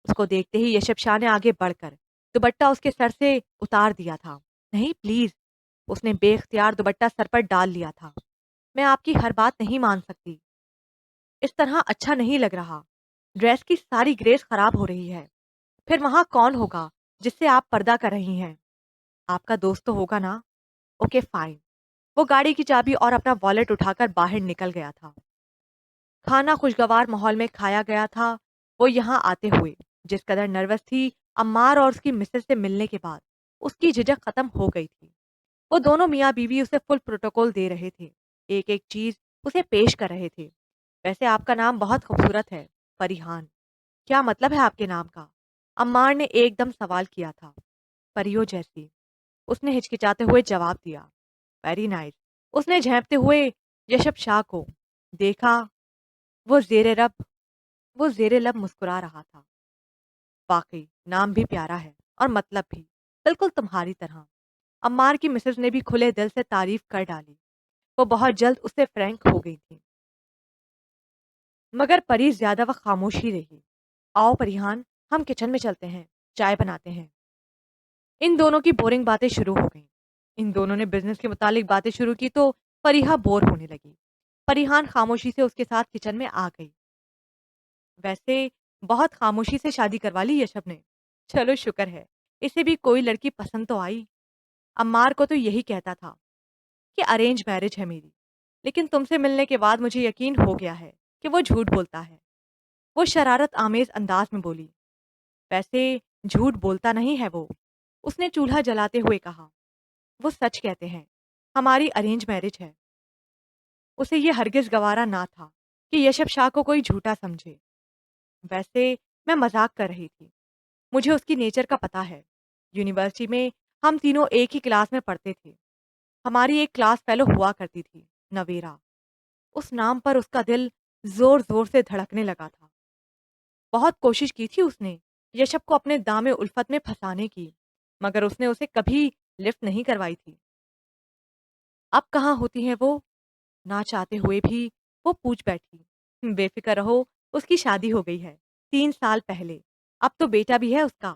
اس کو دیکھتے ہی یشب شاہ نے آگے بڑھ کر دوپٹہ اس کے سر سے اتار دیا تھا۔ نہیں پلیز۔ اس نے بے اختیار دوپٹہ سر پر ڈال لیا تھا۔ میں آپ کی ہر بات نہیں مان سکتی، اس طرح اچھا نہیں لگ رہا۔ ڈریس کی ساری گریس خراب ہو رہی ہے۔ پھر وہاں کون ہوگا جس سے آپ پردہ کر رہی ہیں؟ آپ کا دوست تو ہوگا نا؟ Okay fine. وہ گاڑی کی چابی اور اپنا والیٹ اٹھا کر باہر نکل گیا تھا۔ کھانا خوشگوار ماحول میں کھایا گیا تھا۔ وہ یہاں آتے ہوئے جس قدر نروس تھی، عمار اور اس کی مسز سے ملنے کے بعد اس کی جھجک ختم ہو گئی تھی۔ وہ دونوں میاں بیوی اسے فل پروٹوکول دے رہے تھے، ایک ایک چیز اسے پیش کر رہے تھے۔ ویسے آپ کا نام بہت خوبصورت ہے، پریحان۔ کیا مطلب ہے آپ کے نام کا؟ عمار نے ایک دم سوال کیا تھا۔ پریوں جیسی، اس نے ہچکچاتے ہوئے جواب دیا۔ Very nice. اس نے جھینپتے ہوئے یشب شاہ کو دیکھا۔ وہ زیر لب مسکرا رہا تھا۔ واقعی نام بھی پیارا ہے اور مطلب بھی بالکل تمہاری طرح۔ عمار کی مسز نے بھی کھلے دل سے تعریف کر ڈالی۔ وہ بہت جلد اس سے فرینک ہو گئی تھی، مگر پری زیادہ وقت خاموش ہی رہی۔ آؤ پریحان، ہم کچن میں چلتے ہیں، چائے بناتے ہیں۔ ان دونوں کی بورنگ باتیں شروع ہو گئیں۔ ان دونوں نے بزنس کے متعلق باتیں شروع کی تو فریحہ بور ہونے لگی۔ فریحان خاموشی سے اس کے ساتھ کچن میں آ گئی۔ ویسے بہت خاموشی سے شادی کروا لی یشب نے۔ چلو شکر ہے، اسے بھی کوئی لڑکی پسند تو آئی۔ عمار کو تو یہی کہتا تھا کہ ارینج میرج ہے میری، لیکن تم سے ملنے کے بعد مجھے یقین ہو گیا ہے کہ وہ جھوٹ بولتا ہے۔ وہ شرارت آمیز انداز میں بولی، ویسے جھوٹ بولتا نہیں ہے وہ۔ اس نے چولہا جلاتے ہوئے کہا، وہ سچ کہتے ہیں، ہماری ارینج میرج ہے۔ اسے یہ ہرگز گوارا نہ تھا کہ یشب شاہ کو کوئی جھوٹا سمجھے۔ ویسے میں مذاق کر رہی تھی، مجھے اس کی نیچر کا پتہ ہے۔ یونیورسٹی میں ہم تینوں ایک ہی کلاس میں پڑھتے تھے۔ ہماری ایک کلاس فیلو ہوا کرتی تھی، نویرا۔ اس نام پر اس کا دل زور زور سے دھڑکنے لگا تھا۔ بہت کوشش کی تھی اس نے یشب کو اپنے دام الفت میں پھنسانے کی، مگر اس نے اسے کبھی لفٹ نہیں کروائی تھی۔ اب کہاں ہوتی ہیں وہ؟ نہ چاہتے ہوئے بھی وہ پوچھ بیٹھی۔ بے فکر رہو، اس کی شادی ہو گئی ہے 3 سال پہلے، اب تو بیٹا بھی ہے اس کا۔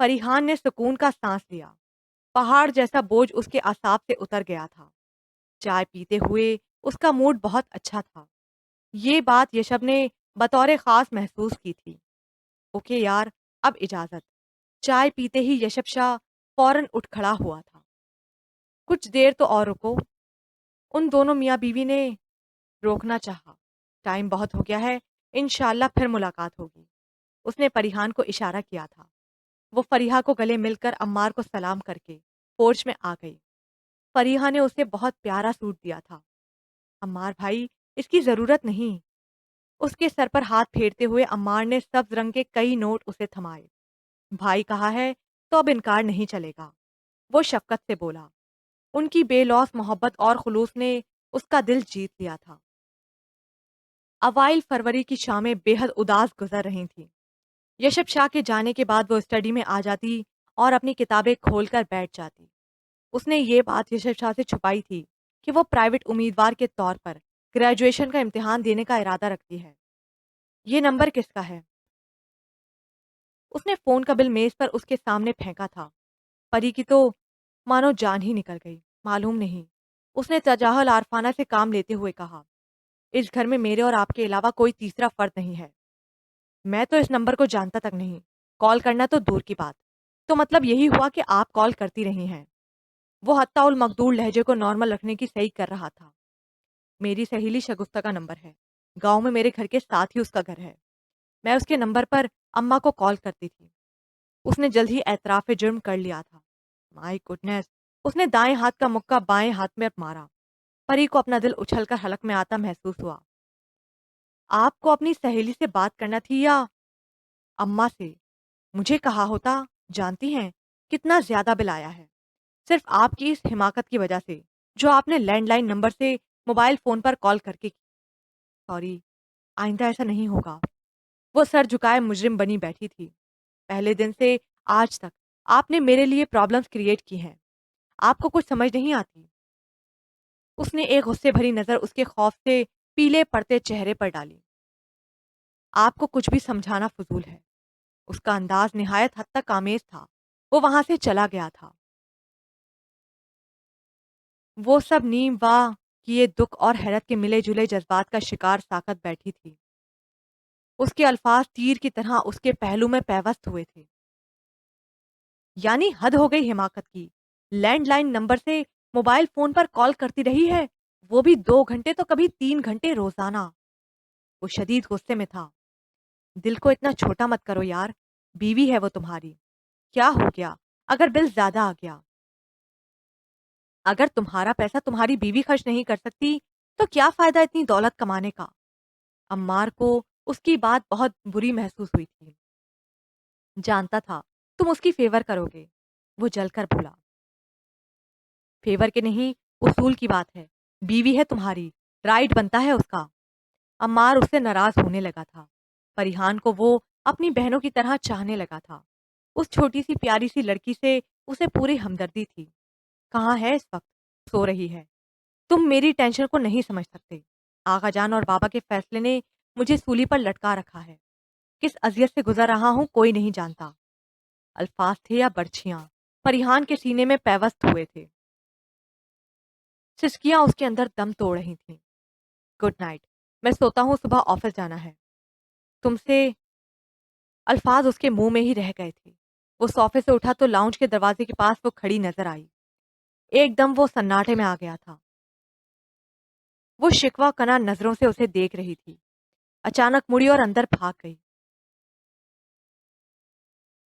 فریحان نے سکون کا سانس لیا۔ پہاڑ جیسا بوجھ اس کے اعصاب سے اتر گیا تھا۔ چائے پیتے ہوئے اس کا موڈ بہت اچھا تھا۔ یہ بات یشب نے بطور خاص محسوس کی تھی۔ اوکے یار، اب اجازت۔ چائے پیتے ہی یشب شاہ فوراً اٹھ کھڑا ہوا تھا۔ کچھ دیر تو اور رکو۔ ان دونوں میاں بیوی نے روکنا چاہا۔ ٹائم بہت ہو گیا ہے، انشاءاللہ پھر ملاقات ہوگی۔ اس نے فریحان کو اشارہ کیا تھا۔ وہ فریحہ کو گلے مل کر عمار کو سلام کر کے پورچ میں آ گئی۔ فریحہ نے اسے بہت پیارا سوٹ دیا تھا۔ عمار بھائی، اس کی ضرورت نہیں۔ اس کے سر پر ہاتھ پھیرتے ہوئے عمار نے سبز رنگ کے کئی نوٹ اسے تھمائے۔ بھائی کہا ہے تو اب انکار نہیں چلے گا، وہ شفقت سے بولا۔ ان کی بے لوث محبت اور خلوص نے اس کا دل جیت لیا تھا۔ اوائل فروری کی شامیں بے حد اداس گزر رہی تھیں۔ یشب شاہ کے جانے کے بعد وہ اسٹڈی میں آ جاتی اور اپنی کتابیں کھول کر بیٹھ جاتی۔ اس نے یہ بات یشب شاہ سے چھپائی تھی کہ وہ پرائیویٹ امیدوار کے طور پر گریجویشن کا امتحان دینے کا ارادہ رکھتی ہے۔ یہ نمبر کس کا ہے؟ اس نے فون کا بل میز پر اس کے سامنے پھینکا تھا۔ پری کی تو مانو جان ہی نکل گئی، معلوم نہیں۔ اس نے تجاہل عارفانہ سے کام لیتے ہوئے کہا، اس گھر میں میرے اور آپ کے علاوہ کوئی تیسرا فرد نہیں ہے۔ میں تو اس نمبر کو جانتا تک نہیں، کال کرنا تو دور کی بات۔ تو مطلب یہی ہوا کہ آپ کال کرتی رہی ہیں۔ وہ حتی المقدور لہجے کو نارمل رکھنے کی صحیح کر رہا تھا۔ میری سہیلی شگفتہ کا نمبر ہے، گاؤں میں میرے گھر کے ساتھ ہی اس کا گھر ہے۔ میں اس کے نمبر پر اماں کو کال کرتی تھی۔ اس نے جلد ہی اعتراف جرم کر لیا تھا۔ مائی گڈنس! اس نے دائیں ہاتھ کا مکہ بائیں ہاتھ میں مارا۔ پری کو اپنا دل اچھل کر حلق میں آتا محسوس ہوا۔ آپ کو اپنی سہیلی سے بات کرنا تھی یا اماں سے؟ مجھے کہا ہوتا، جانتی ہیں کتنا زیادہ بل آیا ہے، صرف آپ کی اس حماقت کی وجہ سے جو آپ نے لینڈ لائن نمبر سے موبائل فون پر کال کر کے کی۔ سوری، آئندہ ایسا نہیں ہوگا۔ وہ سر جھکائے مجرم بنی بیٹھی تھی۔ پہلے دن سے آج تک آپ نے میرے لیے پرابلمز کریٹ کی ہیں، آپ کو کچھ سمجھ نہیں آتی۔ اس نے ایک غصے بھری نظر اس کے خوف سے پیلے پڑتے چہرے پر ڈالی۔ آپ کو کچھ بھی سمجھانا فضول ہے۔ اس کا انداز نہایت حد تک آمیز تھا۔ وہ وہاں سے چلا گیا تھا۔ وہ سب نیم واہ کیے دکھ اور حیرت کے ملے جلے جذبات کا شکار ساکت بیٹھی تھی۔ اس کے الفاظ تیر کی طرح اس کے پہلو میں پیوست ہوئے تھے۔ یعنی حد ہو گئی حماقت کی۔ لینڈ لائن نمبر سے موبائل فون پر کال کرتی رہی ہے، وہ بھی 2 گھنٹے تو کبھی 3 گھنٹے روزانہ۔ وہ شدید غصے میں تھا۔ دل کو اتنا چھوٹا مت کرو یار، بیوی ہے وہ تمہاری۔ کیا ہو گیا اگر بل زیادہ آ گیا؟ اگر تمہارا پیسہ تمہاری بیوی خرچ نہیں کر سکتی تو کیا فائدہ اتنی دولت کمانے کا؟ عمار کو اس کی بات بہت بری محسوس ہوئی تھی۔ جانتا تھا تم اس کی فیور کرو گے۔ وہ جل کر بولا، فیور کے نہیں، اصول کی بات ہے۔ بیوی ہے تمہاری، رائٹ بنتا ہے اس کا۔ عمار اس سے ناراض ہونے لگا تھا۔ فریحان کو وہ اپنی بہنوں کی طرح چاہنے لگا تھا۔ اس چھوٹی سی پیاری سی لڑکی سے اسے پوری ہمدردی تھی۔ کہاں ہے اس وقت؟ سو رہی ہے۔ تم میری ٹینشن کو نہیں سمجھ سکتے۔ آقا جان اور بابا کے فیصلے نے مجھے سولی پر لٹکا رکھا ہے۔ کس اذیت سے گزر رہا ہوں کوئی نہیں جانتا۔ الفاظ تھے یا برچھیاں، فریحان کے سینے میں پیوست ہوئے تھے۔ سسکیاں اس کے اندر دم توڑ رہی تھیں۔ گڈ نائٹ، میں سوتا ہوں، صبح آفس جانا ہے۔ تم سے الفاظ اس کے منہ میں ہی رہ گئے تھے۔ وہ صوفے سے اٹھا تو لاؤنج کے دروازے کے پاس وہ کھڑی نظر آئی۔ ایک دم وہ سناٹے میں آ گیا تھا۔ وہ شکوہ کناں نظروں سے اسے دیکھ رہی تھی۔ اچانک مڑی اور اندر بھاگ گئی۔